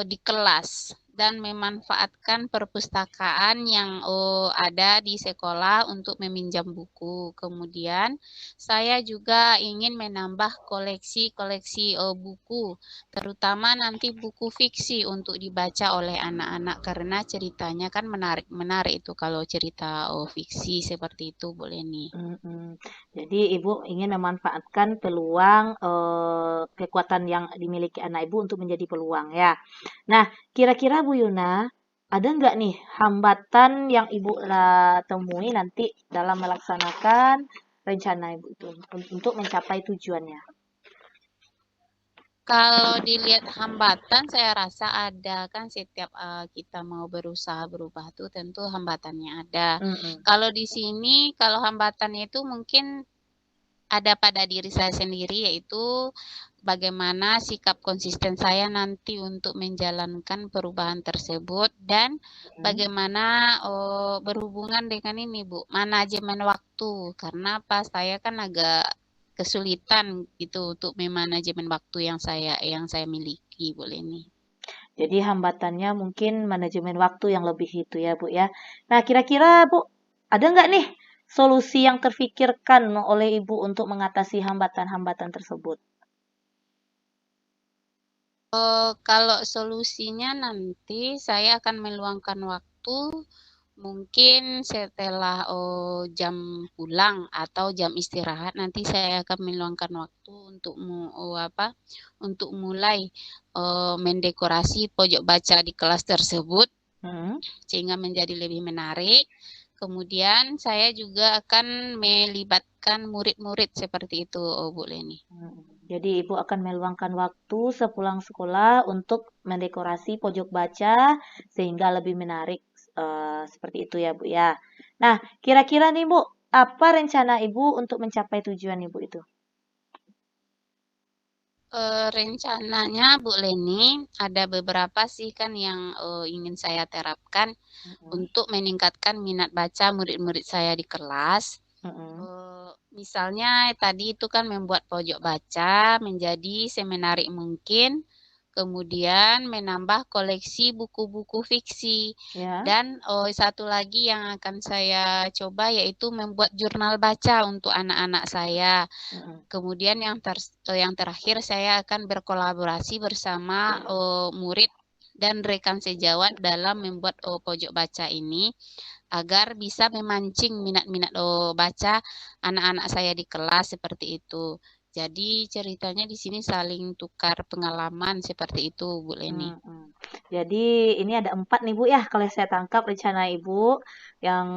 Speaker 2: di kelas dan memanfaatkan perpustakaan yang ada di sekolah untuk meminjam buku. Kemudian saya juga ingin menambah koleksi-koleksi buku, terutama nanti buku fiksi untuk dibaca oleh anak-anak karena ceritanya kan menarik itu kalau cerita fiksi seperti itu, Bu Leni.
Speaker 1: Jadi Ibu ingin memanfaatkan peluang kekuatan yang dimiliki anak Ibu untuk menjadi peluang ya. Nah, kira-kira Bu Yuna, ada nggak nih hambatan yang Ibu temui nanti dalam melaksanakan rencana Ibu itu untuk mencapai tujuannya?
Speaker 2: Kalau dilihat hambatan, saya rasa ada kan setiap kita mau berusaha berubah tuh tentu hambatannya ada.
Speaker 1: Mm-mm.
Speaker 2: Kalau di sini, kalau hambatannya itu mungkin ada pada diri saya sendiri, yaitu bagaimana sikap konsisten saya nanti untuk menjalankan perubahan tersebut dan bagaimana berhubungan dengan ini Bu, manajemen waktu. Karena apa? Saya kan agak kesulitan gitu untuk memanajemen waktu yang saya miliki, boleh nih.
Speaker 1: Jadi hambatannya mungkin manajemen waktu yang lebih itu ya Bu ya. Nah kira-kira Bu, ada nggak nih solusi yang terfikirkan oleh Ibu untuk mengatasi hambatan-hambatan tersebut?
Speaker 2: Kalau solusinya nanti saya akan meluangkan waktu mungkin setelah jam pulang atau jam istirahat nanti saya akan meluangkan waktu untuk untuk mulai mendekorasi pojok baca di kelas tersebut sehingga menjadi lebih menarik. Kemudian saya juga akan melibatkan murid-murid seperti itu, Bu Leni.
Speaker 1: Jadi Ibu akan meluangkan waktu sepulang sekolah untuk mendekorasi pojok baca sehingga lebih menarik seperti itu ya Bu ya. Nah kira-kira nih Bu, apa rencana Ibu untuk mencapai tujuan Ibu itu?
Speaker 2: Rencananya Bu Leni ada beberapa sih kan yang ingin saya terapkan untuk meningkatkan minat baca murid-murid saya di kelas. Misalnya tadi itu kan membuat pojok baca menjadi semenarik mungkin, kemudian menambah koleksi buku-buku fiksi.
Speaker 1: Ya.
Speaker 2: Dan satu lagi yang akan saya coba yaitu membuat jurnal baca untuk anak-anak saya. Kemudian yang terakhir saya akan berkolaborasi bersama murid dan rekan sejawat dalam membuat pojok baca ini agar bisa memancing minat-minat baca anak-anak saya di kelas seperti itu. Jadi ceritanya di sini saling tukar pengalaman seperti itu, Bu Leni.
Speaker 1: Jadi ini ada 4 nih Bu ya, kalau saya tangkap rencana Ibu. Yang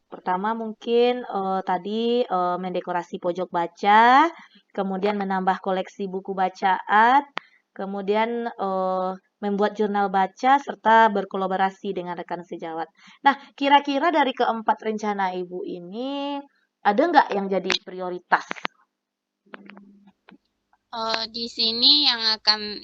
Speaker 1: pertama mungkin tadi mendekorasi pojok baca, kemudian menambah koleksi buku bacaan, kemudian membuat jurnal baca, serta berkolaborasi dengan rekan sejawat. Nah, kira-kira dari keempat rencana Ibu ini, ada nggak yang jadi prioritas?
Speaker 2: Di sini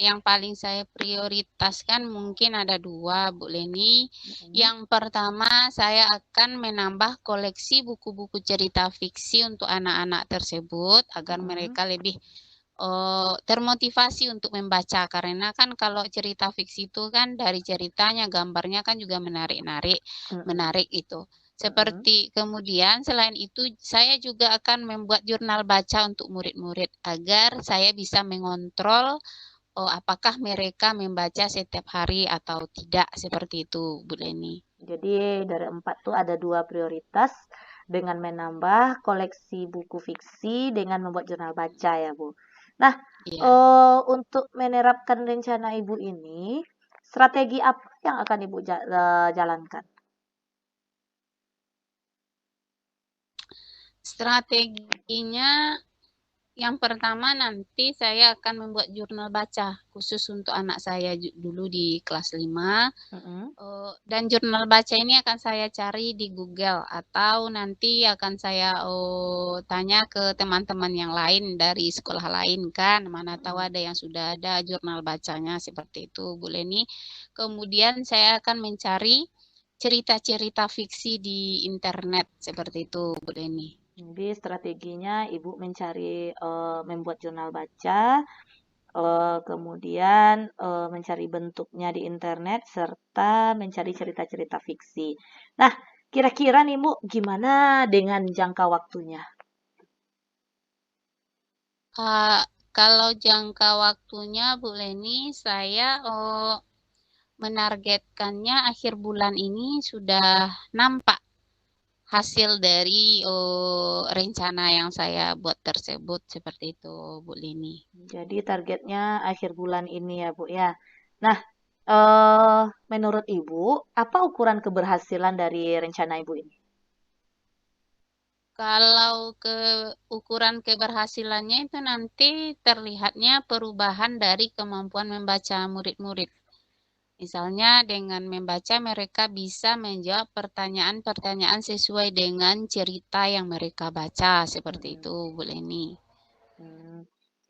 Speaker 2: yang paling saya prioritaskan mungkin ada 2, Bu Leni. Yang pertama, saya akan menambah koleksi buku-buku cerita fiksi untuk anak-anak tersebut agar mereka lebih termotivasi untuk membaca. Karena kan kalau cerita fiksi itu kan dari ceritanya, gambarnya kan juga menarik itu. Seperti kemudian selain itu saya juga akan membuat jurnal baca untuk murid-murid agar saya bisa mengontrol apakah mereka membaca setiap hari atau tidak seperti itu, Bu Leni.
Speaker 1: Jadi dari 4 tuh ada 2 prioritas dengan menambah koleksi buku fiksi dengan membuat jurnal baca ya Bu. Nah, untuk menerapkan rencana Ibu ini, strategi apa yang akan Ibu jalankan?
Speaker 2: Strateginya yang pertama nanti saya akan membuat jurnal baca khusus untuk anak saya dulu di kelas 5. Dan jurnal baca ini akan saya cari di Google atau nanti akan saya tanya ke teman-teman yang lain dari sekolah lain kan. Mana tahu ada yang sudah ada jurnal bacanya seperti itu, Bu Leni. Kemudian saya akan mencari cerita-cerita fiksi di internet seperti itu, Bu Leni.
Speaker 1: Jadi strateginya Ibu mencari membuat jurnal baca, kemudian mencari bentuknya di internet serta mencari cerita-cerita fiksi. Nah, kira-kira nih Bu, gimana dengan jangka waktunya?
Speaker 2: Kalau jangka waktunya Bu Leni, saya menargetkannya akhir bulan ini sudah nampak hasil dari rencana yang saya buat tersebut seperti itu, Bu Lini.
Speaker 1: Jadi targetnya akhir bulan ini ya, Bu ya. Nah, menurut Ibu, apa ukuran keberhasilan dari rencana Ibu ini?
Speaker 2: Kalau ukuran keberhasilannya itu nanti terlihatnya perubahan dari kemampuan membaca murid-murid. Misalnya dengan membaca mereka bisa menjawab pertanyaan-pertanyaan sesuai dengan cerita yang mereka baca, seperti itu Bu Leni.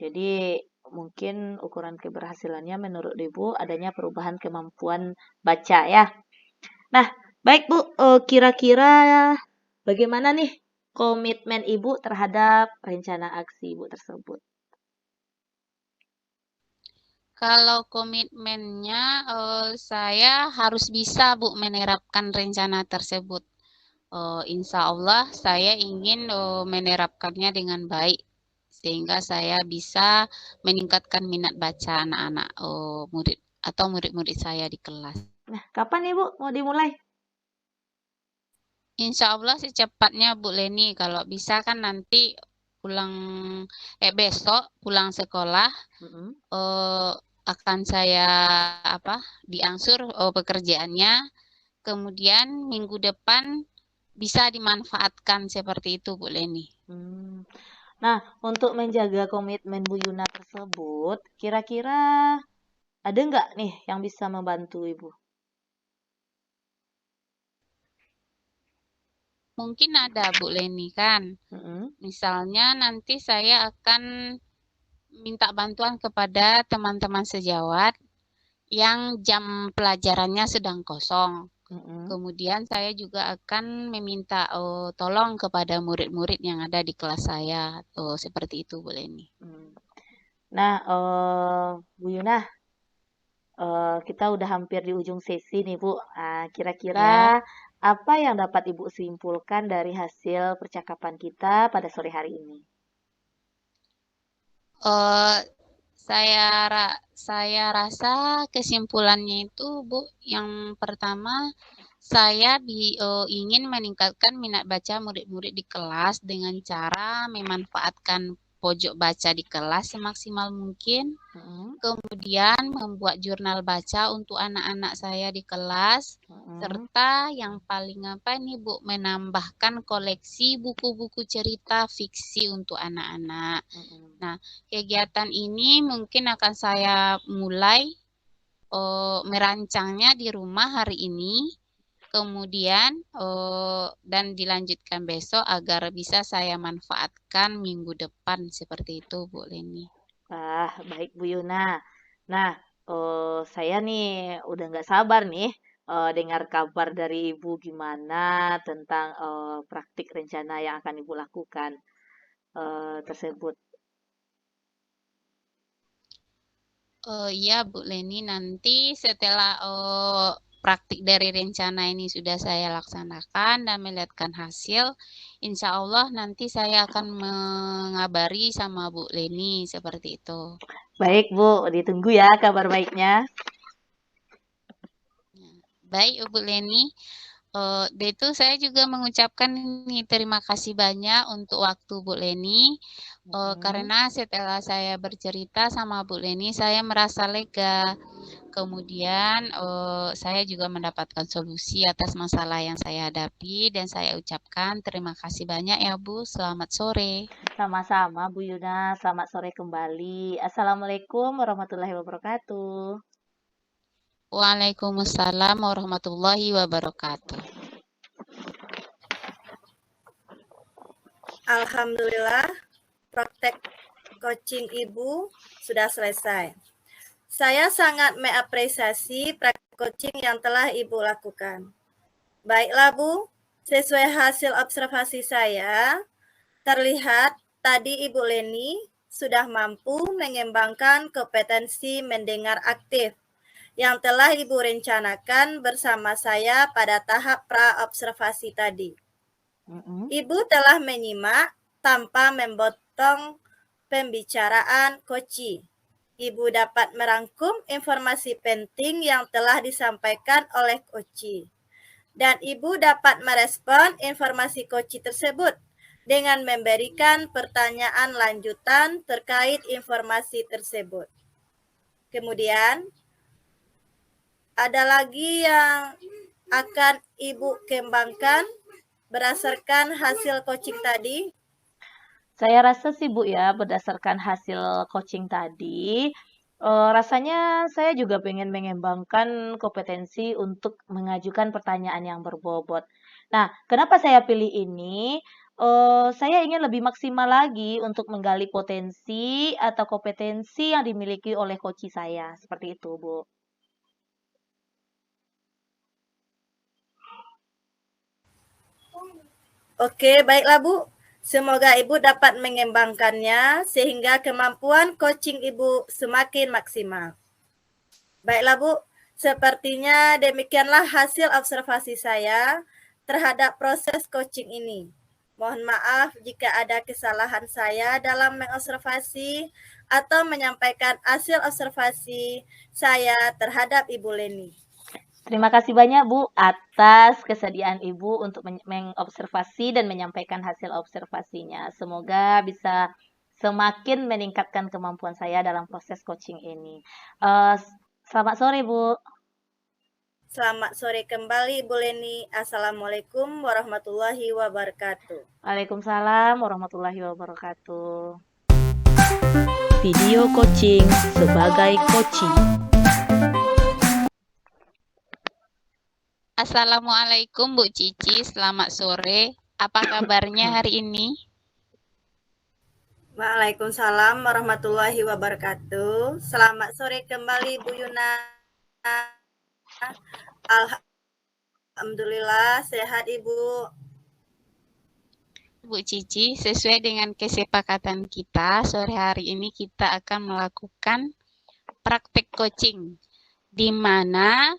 Speaker 1: Jadi mungkin ukuran keberhasilannya menurut Ibu adanya perubahan kemampuan baca ya. Nah, baik Bu, kira-kira bagaimana nih komitmen Ibu terhadap rencana aksi Ibu tersebut?
Speaker 2: Kalau komitmennya, saya harus bisa Bu menerapkan rencana tersebut. Insya Allah saya ingin menerapkannya dengan baik sehingga saya bisa meningkatkan minat baca anak-anak murid atau murid-murid saya di kelas.
Speaker 1: Nah, kapan Ibu mau dimulai?
Speaker 2: Insya Allah secepatnya Bu Leni, kalau bisa kan nanti besok pulang sekolah akan saya diangsur pekerjaannya, kemudian minggu depan bisa dimanfaatkan seperti itu Bu Leni.
Speaker 1: Nah, untuk menjaga komitmen Bu Yuna tersebut, kira-kira ada nggak nih yang bisa membantu Ibu?
Speaker 2: Mungkin ada Bu Leni kan. Misalnya nanti saya akan minta bantuan kepada teman-teman sejawat yang jam pelajarannya sedang kosong. Kemudian saya juga akan meminta tolong kepada murid-murid yang ada di kelas saya. Seperti itu Bu Leni.
Speaker 1: Nah, Bu Yuna, kita udah hampir di ujung sesi nih Bu. Kira-kira apa yang dapat Ibu simpulkan dari hasil percakapan kita pada sore hari ini?
Speaker 2: Saya rasa kesimpulannya itu Bu, yang pertama saya ingin meningkatkan minat baca murid-murid di kelas dengan cara memanfaatkan pojok baca di kelas semaksimal mungkin. Kemudian membuat jurnal baca untuk anak-anak saya di kelas. Serta yang paling Bu, menambahkan koleksi buku-buku cerita fiksi untuk anak-anak. Nah, kegiatan ini mungkin akan saya mulai merancangnya di rumah hari ini. Kemudian dan dilanjutkan besok agar bisa saya manfaatkan minggu depan seperti itu Bu Leni.
Speaker 1: Baik Bu Yuna. Nah, saya nih udah nggak sabar nih dengar kabar dari Ibu gimana tentang praktik rencana yang akan Ibu lakukan tersebut.
Speaker 2: Iya Bu Leni, nanti setelah praktik dari rencana ini sudah saya laksanakan dan melihatkan hasil, insya Allah nanti saya akan mengabari sama Bu Leni seperti itu.
Speaker 1: Baik Bu, ditunggu ya kabar baiknya.
Speaker 2: Baik Bu Leni, itu saya juga mengucapkan ini terima kasih banyak untuk waktu Bu Leni. Karena setelah saya bercerita sama Bu Leni, saya merasa lega. Kemudian saya juga mendapatkan solusi atas masalah yang saya hadapi dan saya ucapkan terima kasih banyak ya Bu. Selamat sore.
Speaker 1: Sama-sama Bu Yuna, selamat sore kembali. Assalamualaikum warahmatullahi wabarakatuh.
Speaker 2: Waalaikumsalam warahmatullahi wabarakatuh.
Speaker 3: Alhamdulillah, praktek coaching Ibu sudah selesai. Saya sangat mengapresiasi praktek coaching yang telah Ibu lakukan. Baiklah Bu, sesuai hasil observasi saya, terlihat tadi Ibu Leni sudah mampu mengembangkan kompetensi mendengar aktif yang telah Ibu rencanakan bersama saya pada tahap pra-observasi tadi. Ibu telah menyimak tanpa memotong pembicaraan Koci. Ibu dapat merangkum informasi penting yang telah disampaikan oleh Koci. Dan Ibu dapat merespon informasi Koci tersebut dengan memberikan pertanyaan lanjutan terkait informasi tersebut. Kemudian, ada lagi yang akan Ibu kembangkan berdasarkan hasil coaching tadi?
Speaker 1: Saya rasa sih Bu ya, berdasarkan hasil coaching tadi, rasanya saya juga pengen mengembangkan kompetensi untuk mengajukan pertanyaan yang berbobot. Nah, kenapa saya pilih ini? Saya ingin lebih maksimal lagi untuk menggali potensi atau kompetensi yang dimiliki oleh coaching saya, seperti itu Bu.
Speaker 3: Oke, baiklah Bu. Semoga Ibu dapat mengembangkannya sehingga kemampuan coaching Ibu semakin maksimal. Baiklah Bu, sepertinya demikianlah hasil observasi saya terhadap proses coaching ini. Mohon maaf jika ada kesalahan saya dalam mengobservasi atau menyampaikan hasil observasi saya terhadap Ibu Leni.
Speaker 1: Terima kasih banyak Bu atas kesediaan Ibu untuk mengobservasi dan menyampaikan hasil observasinya. Semoga bisa semakin meningkatkan kemampuan saya dalam proses coaching ini. Selamat sore Bu.
Speaker 3: Selamat sore kembali Ibu Leni. Assalamualaikum warahmatullahi wabarakatuh.
Speaker 1: Waalaikumsalam warahmatullahi wabarakatuh.
Speaker 4: Video coaching sebagai coaching.
Speaker 2: Assalamualaikum Bu Cici, selamat sore. Apa kabarnya hari ini?
Speaker 3: Waalaikumsalam warahmatullahi wabarakatuh. Selamat sore kembali Bu Yuna. Alhamdulillah sehat Ibu.
Speaker 2: Bu Cici, sesuai dengan kesepakatan kita, sore hari ini kita akan melakukan praktek coaching, di mana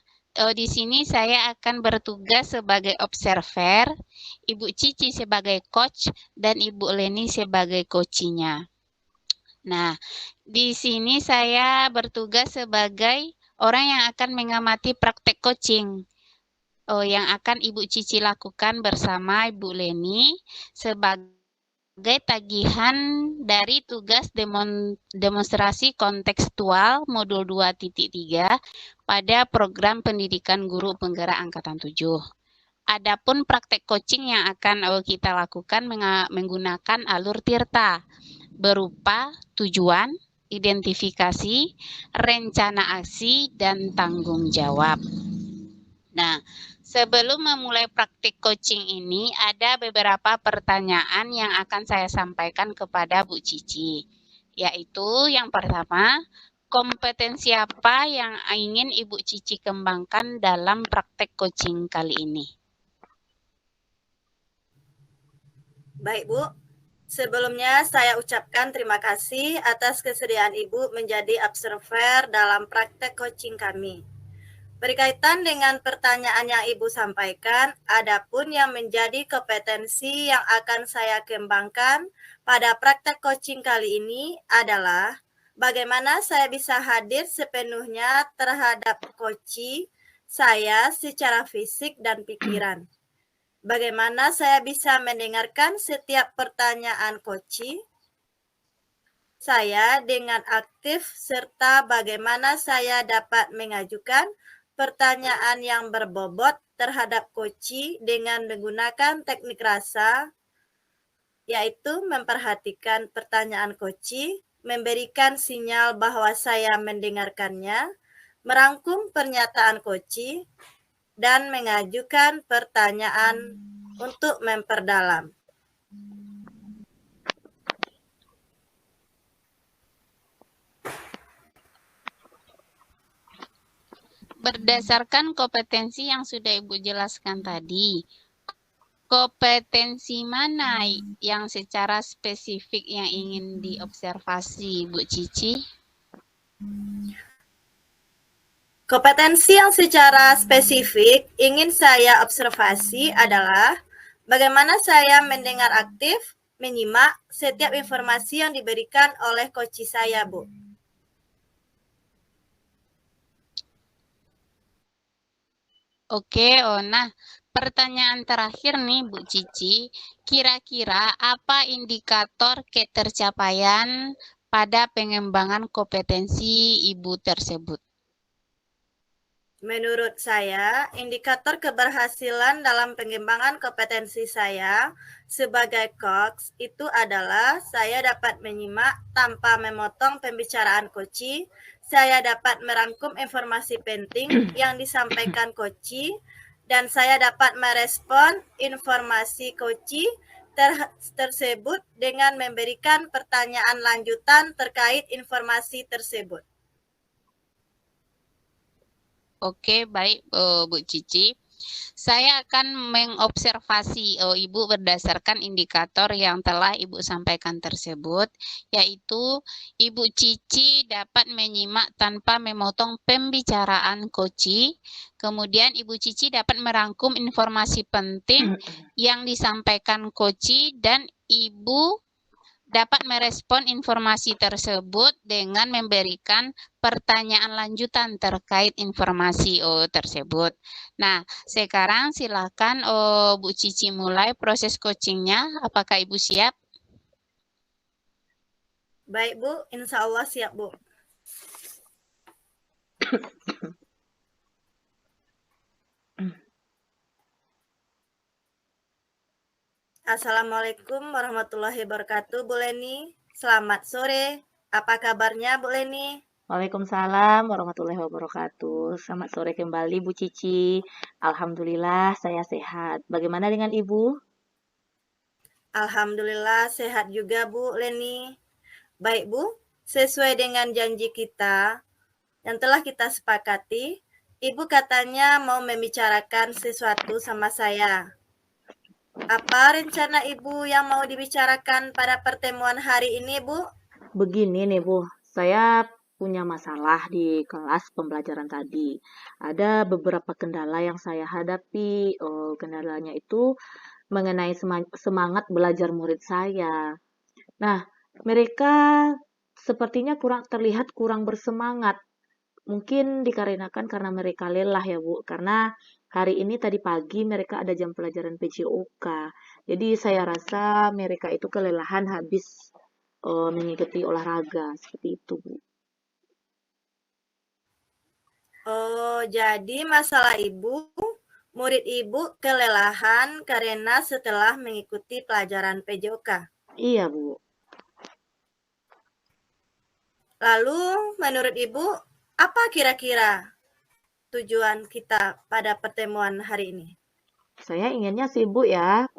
Speaker 2: di sini saya akan bertugas sebagai observer, Ibu Cici sebagai coach, dan Ibu Leni sebagai coachingnya. Nah, di sini saya bertugas sebagai orang yang akan mengamati praktek coaching yang akan Ibu Cici lakukan bersama Ibu Leni sebagai tagihan dari tugas demonstrasi kontekstual modul 2.3 pada program pendidikan guru penggerak angkatan 7. Adapun praktek coaching yang akan kita lakukan menggunakan alur tirta berupa tujuan, identifikasi, rencana aksi, dan tanggung jawab. Nah, sebelum memulai praktik coaching ini, ada beberapa pertanyaan yang akan saya sampaikan kepada Bu Cici. Yaitu yang pertama, kompetensi apa yang ingin Ibu Cici kembangkan dalam praktek coaching kali ini?
Speaker 3: Baik Bu, sebelumnya saya ucapkan terima kasih atas kesediaan Ibu menjadi observer dalam praktek coaching kami. Berkaitan dengan pertanyaan yang Ibu sampaikan, adapun yang menjadi kompetensi yang akan saya kembangkan pada praktek coaching kali ini adalah bagaimana saya bisa hadir sepenuhnya terhadap coaching saya secara fisik dan pikiran. Bagaimana saya bisa mendengarkan setiap pertanyaan coaching saya dengan aktif serta bagaimana saya dapat mengajukan pertanyaan yang berbobot terhadap coaching dengan menggunakan teknik rasa, yaitu memperhatikan pertanyaan coaching, memberikan sinyal bahwa saya mendengarkannya, merangkum pernyataan coaching, dan mengajukan pertanyaan untuk memperdalam.
Speaker 2: Berdasarkan kompetensi yang sudah Ibu jelaskan tadi, kompetensi mana yang secara spesifik yang ingin diobservasi Bu Cici?
Speaker 3: Kompetensi yang secara spesifik ingin saya observasi adalah bagaimana saya mendengar aktif, menyimak setiap informasi yang diberikan oleh coach saya, Bu.
Speaker 2: Oke, nah pertanyaan terakhir nih Bu Cici, kira-kira apa indikator ketercapaian pada pengembangan kompetensi Ibu tersebut?
Speaker 3: Menurut saya, indikator keberhasilan dalam pengembangan kompetensi saya sebagai coach itu adalah saya dapat menyimak tanpa memotong pembicaraan coach, saya dapat merangkum informasi penting yang disampaikan coach, dan saya dapat merespon informasi coach tersebut dengan memberikan pertanyaan lanjutan terkait informasi tersebut.
Speaker 2: Oke, baik Bu Cici. Saya akan mengobservasi Ibu berdasarkan indikator yang telah Ibu sampaikan tersebut, yaitu Ibu Cici dapat menyimak tanpa memotong pembicaraan coach. Kemudian Ibu Cici dapat merangkum informasi penting yang disampaikan coach dan Ibu dapat merespon informasi tersebut dengan memberikan pertanyaan lanjutan terkait informasi tersebut. Nah, sekarang silakan Bu Cici mulai proses coachingnya. Apakah Ibu siap?
Speaker 3: Baik Bu, insya Allah siap Bu. Assalamualaikum warahmatullahi wabarakatuh Bu Leni. Selamat sore, apa kabarnya Bu Leni?
Speaker 1: Waalaikumsalam warahmatullahi wabarakatuh. Selamat sore kembali Bu Cici. Alhamdulillah saya sehat. Bagaimana dengan Ibu?
Speaker 3: Alhamdulillah sehat juga Bu Leni. Baik Bu, sesuai dengan janji kita yang telah kita sepakati, Ibu katanya mau membicarakan sesuatu sama saya. Apa rencana Ibu yang mau dibicarakan pada pertemuan hari ini, Bu?
Speaker 1: Begini nih Bu, saya punya masalah di kelas pembelajaran tadi. Ada beberapa kendala yang saya hadapi. Kendalanya itu mengenai semangat belajar murid saya. Nah, mereka sepertinya terlihat kurang bersemangat. Mungkin dikarenakan karena mereka lelah ya Bu, karena hari ini tadi pagi mereka ada jam pelajaran PJOK. Jadi saya rasa mereka itu kelelahan habis mengikuti olahraga, seperti itu Bu.
Speaker 3: Oh, jadi masalah Ibu, murid Ibu kelelahan karena setelah mengikuti pelajaran PJOK.
Speaker 1: Iya Bu.
Speaker 3: Lalu menurut Ibu, apa kira-kira tujuan kita pada pertemuan hari ini?
Speaker 1: Saya inginnya sih Bu ya,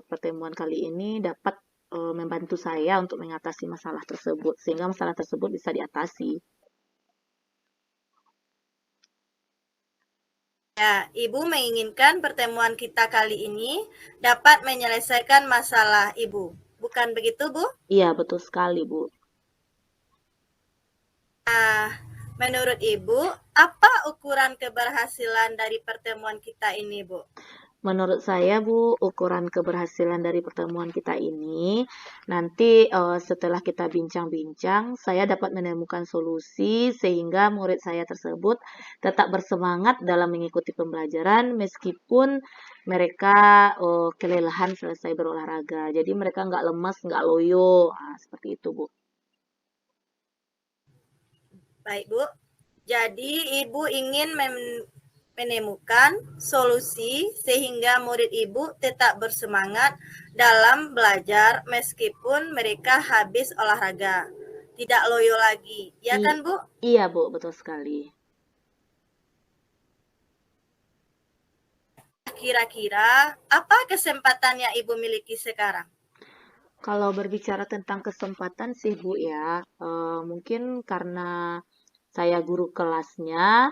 Speaker 1: pertemuan kali ini dapat membantu saya untuk mengatasi masalah tersebut, sehingga masalah tersebut bisa diatasi.
Speaker 3: Ya, Ibu menginginkan pertemuan kita kali ini dapat menyelesaikan masalah Ibu. Bukan begitu, Bu?
Speaker 1: Iya, betul sekali Bu.
Speaker 3: Nah, menurut Ibu, apa ukuran keberhasilan dari pertemuan kita ini, Bu?
Speaker 1: Menurut saya Bu, ukuran keberhasilan dari pertemuan kita ini, nanti setelah kita bincang-bincang, saya dapat menemukan solusi sehingga murid saya tersebut tetap bersemangat dalam mengikuti pembelajaran meskipun mereka kelelahan selesai berolahraga. Jadi mereka nggak lemas, nggak loyo. Nah, seperti itu Bu.
Speaker 3: Baik, Bu. Jadi Ibu ingin menemukan solusi sehingga murid Ibu tetap bersemangat dalam belajar meskipun mereka habis olahraga. Tidak loyo lagi. Ya kan, Bu?
Speaker 1: Iya Bu, betul sekali.
Speaker 3: Kira-kira apa kesempatan yang Ibu miliki sekarang?
Speaker 1: Kalau berbicara tentang kesempatan sih Bu ya, mungkin karena saya guru kelasnya,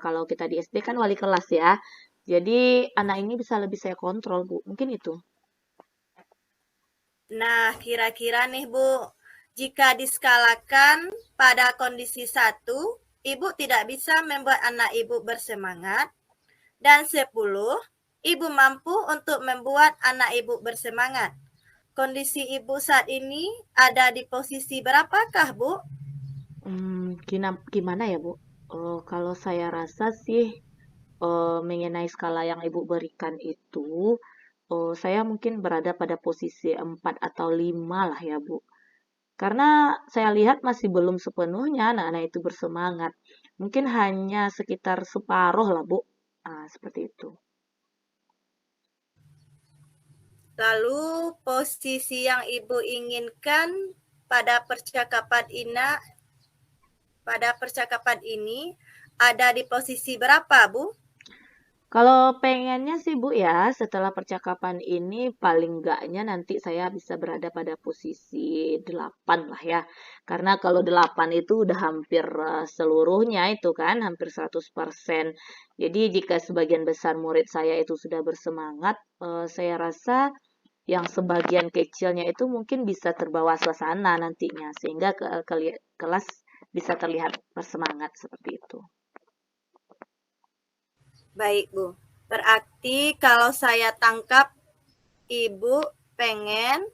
Speaker 1: kalau kita di SD kan wali kelas ya, jadi anak ini bisa lebih saya kontrol Bu, mungkin itu.
Speaker 3: Nah, kira-kira nih Bu, jika diskalakan pada kondisi 1, Ibu tidak bisa membuat anak Ibu bersemangat, dan 10, Ibu mampu untuk membuat anak Ibu bersemangat. Kondisi Ibu saat ini ada di posisi berapakah, Bu?
Speaker 1: Gimana ya Bu? Kalau saya rasa sih mengenai skala yang Ibu berikan itu, saya mungkin berada pada posisi 4 atau 5 lah ya Bu. Karena saya lihat masih belum sepenuhnya anak-anak itu bersemangat. Mungkin hanya sekitar separuh lah, Bu. Seperti itu.
Speaker 3: Lalu posisi yang Ibu inginkan pada percakapan ini ada di posisi berapa, Bu?
Speaker 1: Kalau pengennya sih Bu ya, setelah percakapan ini paling enggaknya nanti saya bisa berada pada posisi 8 lah ya. Karena kalau 8 itu udah hampir seluruhnya itu kan, hampir 100%. Jadi jika sebagian besar murid saya itu sudah bersemangat, saya rasa yang sebagian kecilnya itu mungkin bisa terbawa suasana nantinya, sehingga kelas bisa terlihat bersemangat seperti itu.
Speaker 3: Baik, Bu. Berarti kalau saya tangkap, Ibu pengen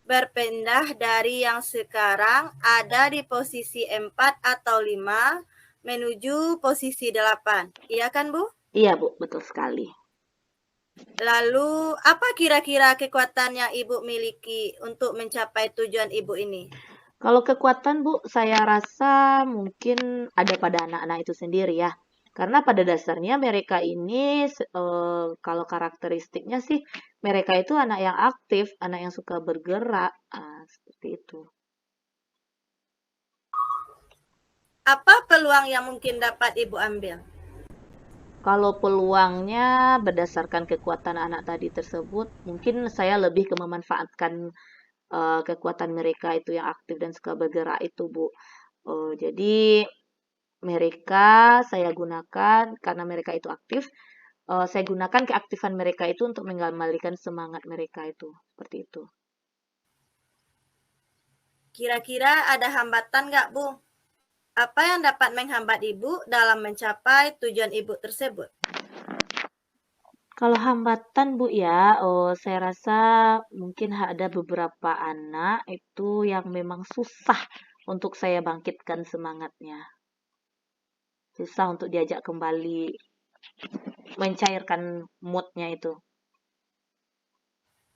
Speaker 3: berpindah dari yang sekarang ada di posisi 4 atau 5 menuju posisi 8. Iya kan, Bu?
Speaker 1: Iya, Bu, betul sekali.
Speaker 3: Lalu, apa kira-kira kekuatan yang Ibu miliki untuk mencapai tujuan Ibu ini?
Speaker 1: Kalau kekuatan, Bu, saya rasa mungkin ada pada anak-anak itu sendiri ya. Karena pada dasarnya mereka ini, kalau karakteristiknya sih, mereka itu anak yang aktif, anak yang suka bergerak, seperti itu.
Speaker 3: Apa peluang yang mungkin dapat Ibu ambil?
Speaker 1: Kalau peluangnya berdasarkan kekuatan anak tadi tersebut, mungkin saya lebih ke memanfaatkan kekuatan mereka itu yang aktif dan suka bergerak itu, Bu. Jadi mereka saya gunakan karena mereka itu aktif, saya gunakan keaktifan mereka itu untuk mengembalikan semangat mereka itu, seperti itu.
Speaker 3: Kira-kira ada hambatan nggak, Bu? Apa yang dapat menghambat Ibu dalam mencapai tujuan Ibu tersebut?
Speaker 1: Kalau hambatan Bu ya, saya rasa mungkin ada beberapa anak itu yang memang susah untuk saya bangkitkan semangatnya. Susah untuk diajak kembali, mencairkan mood-nya itu.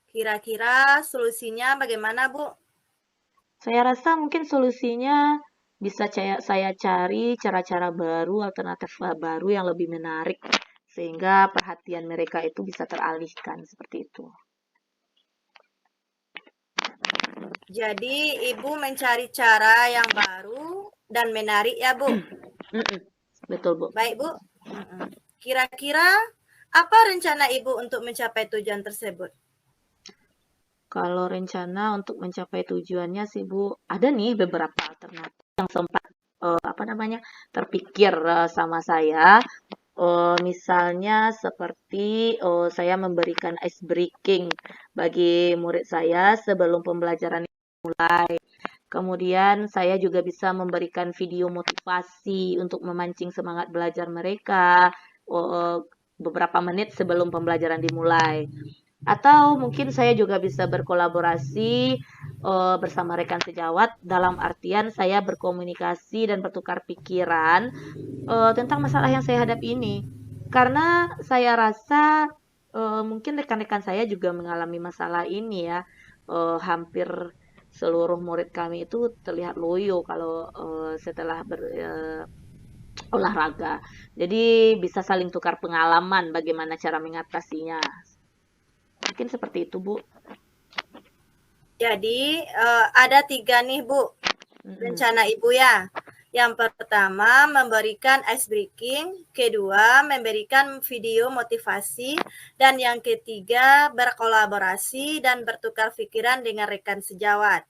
Speaker 3: Kira-kira solusinya bagaimana, Bu?
Speaker 1: Saya rasa mungkin solusinya bisa saya cari cara-cara baru, alternatif baru yang lebih menarik, sehingga perhatian mereka itu bisa teralihkan seperti itu.
Speaker 3: Jadi, Ibu mencari cara yang baru dan menarik ya, Bu?
Speaker 1: Betul, Bu.
Speaker 3: Baik, Bu. Kira-kira apa rencana Ibu untuk mencapai tujuan tersebut?
Speaker 1: Kalau rencana untuk mencapai tujuannya sih Bu, ada nih beberapa alternatif yang sempat terpikir sama saya. Misalnya seperti saya memberikan ice breaking bagi murid saya sebelum pembelajaran mulai. Kemudian saya juga bisa memberikan video motivasi untuk memancing semangat belajar mereka beberapa menit sebelum pembelajaran dimulai. Atau mungkin saya juga bisa berkolaborasi bersama rekan sejawat dalam artian saya berkomunikasi dan bertukar pikiran tentang masalah yang saya hadapi ini. Karena saya rasa mungkin rekan-rekan saya juga mengalami masalah ini ya. Hampir seluruh murid kami itu terlihat loyo kalau setelah olahraga. Jadi bisa saling tukar pengalaman bagaimana cara mengatasinya. Mungkin seperti itu, Bu.
Speaker 3: Jadi, ada 3 nih, Bu, rencana Ibu ya. Yang pertama, memberikan ice breaking. Kedua, memberikan video motivasi. Dan yang ketiga, berkolaborasi dan bertukar pikiran dengan rekan sejawat.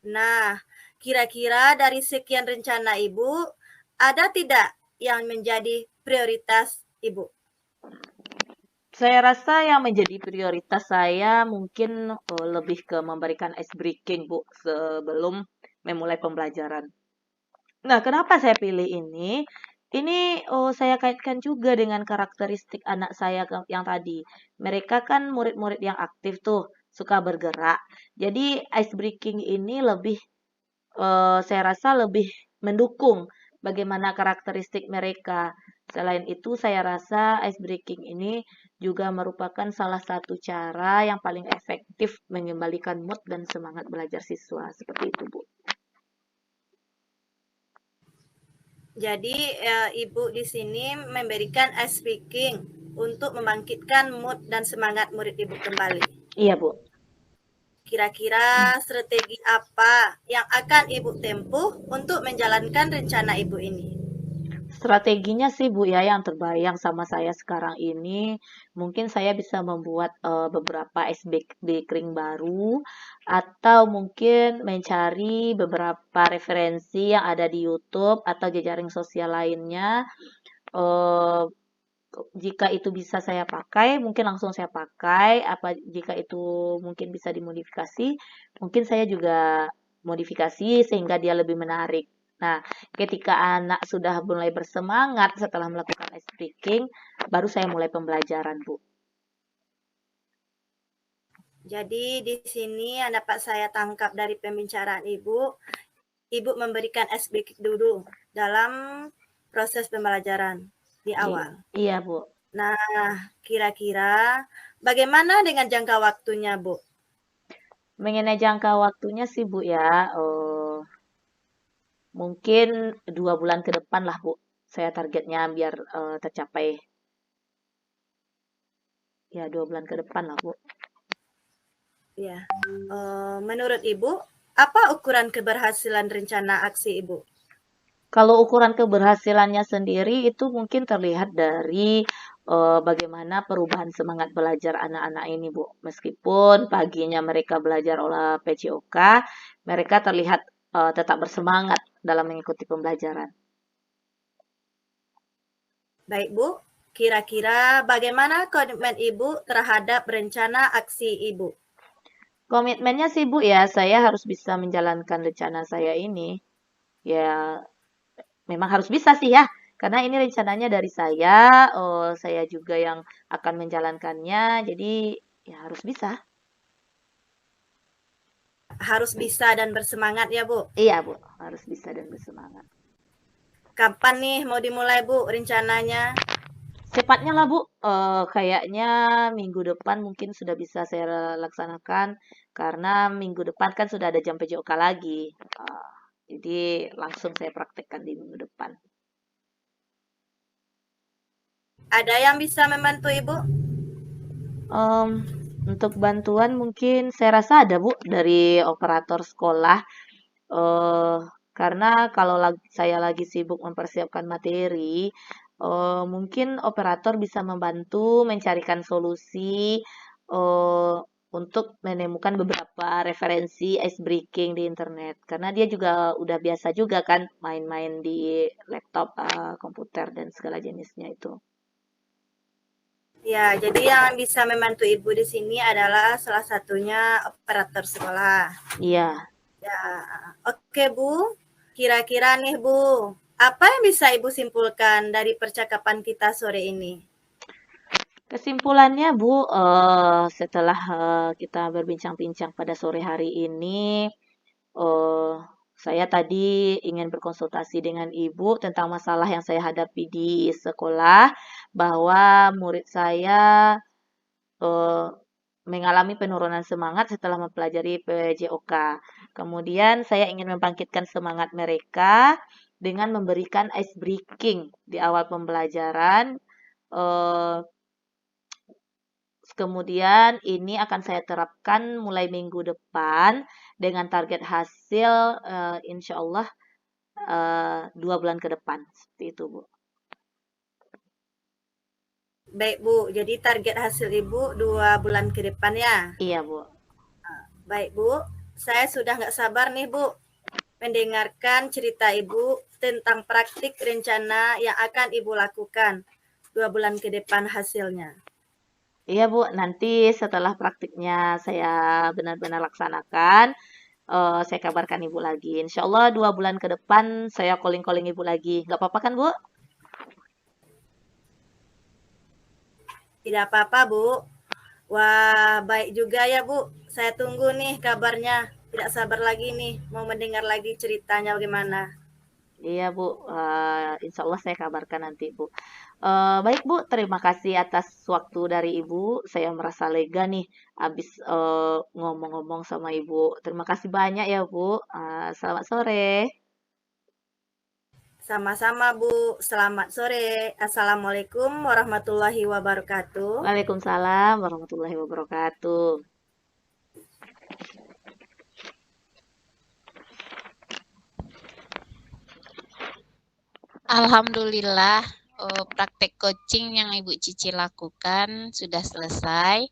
Speaker 3: Nah, kira-kira dari sekian rencana Ibu, ada tidak yang menjadi prioritas Ibu?
Speaker 1: Saya rasa yang menjadi prioritas saya mungkin lebih ke memberikan ice breaking, Bu, sebelum memulai pembelajaran. Nah, kenapa saya pilih ini? Ini saya kaitkan juga dengan karakteristik anak saya yang tadi. Mereka kan murid-murid yang aktif tuh, suka bergerak. Jadi ice breaking ini lebih saya rasa lebih mendukung bagaimana karakteristik mereka. Selain itu, saya rasa ice breaking ini juga merupakan salah satu cara yang paling efektif mengembalikan mood dan semangat belajar siswa. Seperti itu, Bu.
Speaker 3: Jadi Ibu di sini memberikan ice speaking untuk membangkitkan mood dan semangat murid Ibu kembali.
Speaker 1: Iya, Bu.
Speaker 3: Kira-kira strategi apa yang akan Ibu tempuh untuk menjalankan rencana Ibu ini?
Speaker 1: Strateginya sih Bu ya yang terbayang sama saya sekarang ini, mungkin saya bisa membuat beberapa baking baru atau mungkin mencari beberapa referensi yang ada di YouTube atau jejaring sosial lainnya. Eh, Jika itu bisa saya pakai, mungkin langsung saya pakai. Apa jika itu mungkin bisa dimodifikasi, mungkin saya juga modifikasi sehingga dia lebih menarik. Nah, ketika anak sudah mulai bersemangat setelah melakukan ice breaking, baru saya mulai pembelajaran, Bu.
Speaker 3: Jadi di sini yang dapat saya tangkap dari pembicaraan Ibu memberikan ice breaking dulu dalam proses pembelajaran di awal.
Speaker 1: Iya, Bu.
Speaker 3: Nah, kira-kira bagaimana dengan jangka waktunya, Bu?
Speaker 1: Mengenai jangka waktunya sih, Bu ya, mungkin 2 bulan ke depan lah, Bu. Saya targetnya biar tercapai. Ya, 2 bulan ke depan lah, Bu.
Speaker 3: Ya, menurut Ibu, apa ukuran keberhasilan rencana aksi Ibu?
Speaker 1: Kalau ukuran keberhasilannya sendiri itu mungkin terlihat dari bagaimana perubahan semangat belajar anak-anak ini, Bu. Meskipun paginya mereka belajar olah PJOK, mereka terlihat tetap bersemangat dalam mengikuti pembelajaran.
Speaker 3: Baik, Bu. Kira-kira bagaimana komitmen Ibu terhadap rencana aksi Ibu?
Speaker 1: Komitmennya sih, Bu, ya, saya harus bisa menjalankan rencana saya ini. Ya, memang harus bisa sih ya, karena ini rencananya dari saya juga yang akan menjalankannya, jadi ya harus bisa.
Speaker 3: Harus bisa dan bersemangat ya, Bu?
Speaker 1: Iya, Bu, harus bisa dan bersemangat.
Speaker 3: Kapan nih mau dimulai, Bu, rencananya?
Speaker 1: Cepatnya lah, Bu. Kayaknya minggu depan mungkin sudah bisa saya laksanakan, karena minggu depan kan sudah ada jam PJOK lagi. Jadi langsung saya praktekkan di minggu depan.
Speaker 3: Ada yang bisa membantu Ibu?
Speaker 1: Untuk bantuan mungkin saya rasa ada, Bu, dari operator sekolah. Karena kalau saya lagi sibuk mempersiapkan materi, mungkin operator bisa membantu mencarikan solusi untuk menemukan beberapa referensi ice breaking di internet. Karena dia juga udah biasa juga kan main-main di laptop, komputer dan segala jenisnya itu.
Speaker 3: Ya, jadi yang bisa membantu Ibu di sini adalah salah satunya operator sekolah.
Speaker 1: Iya.
Speaker 3: Ya, oke Bu. Kira-kira nih Bu, apa yang bisa Ibu simpulkan dari percakapan kita sore ini?
Speaker 1: Kesimpulannya, Bu, setelah kita berbincang-bincang pada sore hari ini, saya tadi ingin berkonsultasi dengan Ibu tentang masalah yang saya hadapi di sekolah, bahwa murid saya mengalami penurunan semangat setelah mempelajari PJOK. Kemudian saya ingin membangkitkan semangat mereka dengan memberikan ice breaking di awal pembelajaran. Kemudian ini akan saya terapkan mulai minggu depan dengan target hasil insya Allah 2 bulan ke depan. Seperti itu, Bu.
Speaker 3: Baik Bu, jadi target hasil Ibu 2 bulan ke depan ya?
Speaker 1: Iya, Bu.
Speaker 3: Baik Bu, saya sudah nggak sabar nih Bu mendengarkan cerita Ibu tentang praktik rencana yang akan Ibu lakukan 2 bulan ke depan hasilnya.
Speaker 1: Iya, Bu. Nanti setelah praktiknya saya benar-benar laksanakan, saya kabarkan Ibu lagi. Insya Allah 2 bulan ke depan saya calling-calling Ibu lagi. Nggak apa-apa kan, Bu?
Speaker 3: Tidak apa-apa Bu. Wah, baik juga ya Bu. Saya tunggu nih kabarnya. Tidak sabar lagi nih mau mendengar lagi ceritanya bagaimana.
Speaker 1: Iya Bu, insya Allah saya kabarkan nanti Bu. Baik Bu, terima kasih atas waktu dari Ibu. Saya merasa lega nih habis ngomong-ngomong sama Ibu. Terima kasih banyak ya Bu. Selamat sore.
Speaker 3: Sama-sama Bu, selamat sore. Assalamualaikum warahmatullahi wabarakatuh.
Speaker 1: Waalaikumsalam warahmatullahi wabarakatuh.
Speaker 2: Alhamdulillah, praktek coaching yang Ibu Cici lakukan sudah selesai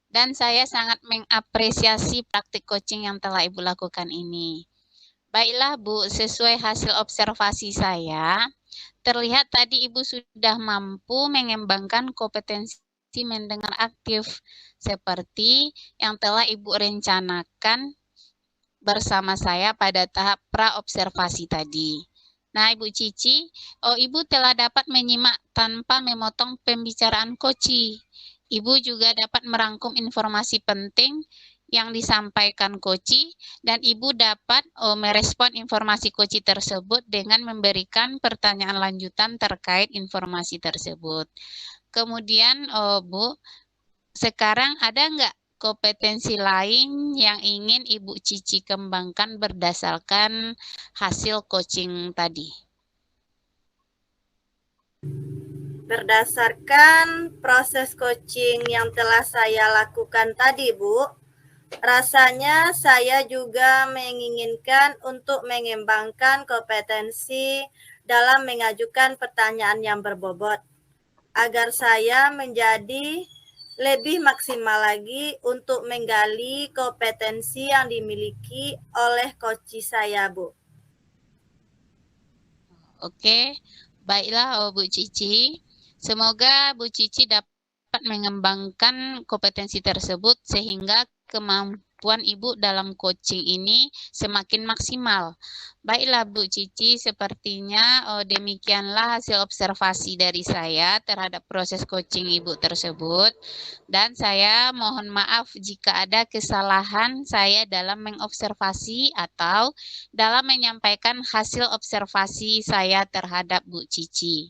Speaker 2: dan saya sangat mengapresiasi praktik coaching yang telah Ibu lakukan ini. Baiklah Bu, sesuai hasil observasi saya, terlihat tadi Ibu sudah mampu mengembangkan kompetensi mendengar aktif seperti yang telah Ibu rencanakan bersama saya pada tahap pra-observasi tadi. Nah, Ibu Cici, Ibu telah dapat menyimak tanpa memotong pembicaraan Koci. Ibu juga dapat merangkum informasi penting yang disampaikan Koci, dan Ibu dapat merespon informasi Koci tersebut dengan memberikan pertanyaan lanjutan terkait informasi tersebut. Kemudian, Bu, sekarang ada nggak kompetensi lain yang ingin Ibu Cici kembangkan berdasarkan hasil coaching tadi?
Speaker 3: Berdasarkan proses coaching yang telah saya lakukan tadi, Bu, rasanya saya juga menginginkan untuk mengembangkan kompetensi dalam mengajukan pertanyaan yang berbobot, agar saya menjadi lebih maksimal lagi untuk menggali kompetensi yang dimiliki oleh coach saya, Bu.
Speaker 2: Oke, baiklah Bu Cici. Semoga Bu Cici dapat mengembangkan kompetensi tersebut sehingga kemampuan Ibu dalam coaching ini semakin maksimal. Baiklah Bu Cici, sepertinya demikianlah hasil observasi dari saya terhadap proses coaching Ibu tersebut. Dan saya mohon maaf jika ada kesalahan saya dalam mengobservasi atau dalam menyampaikan hasil observasi saya terhadap Bu Cici.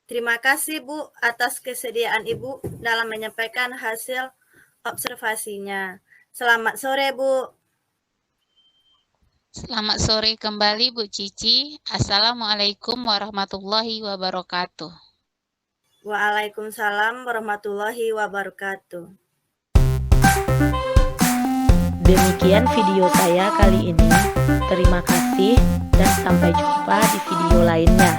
Speaker 3: Terima kasih Bu atas kesediaan Ibu dalam menyampaikan hasil observasinya. Selamat sore Bu.
Speaker 2: Selamat sore kembali Bu Cici. Assalamualaikum warahmatullahi wabarakatuh.
Speaker 3: Waalaikumsalam warahmatullahi wabarakatuh.
Speaker 4: Demikian video saya kali ini. Terima kasih dan sampai jumpa di video lainnya.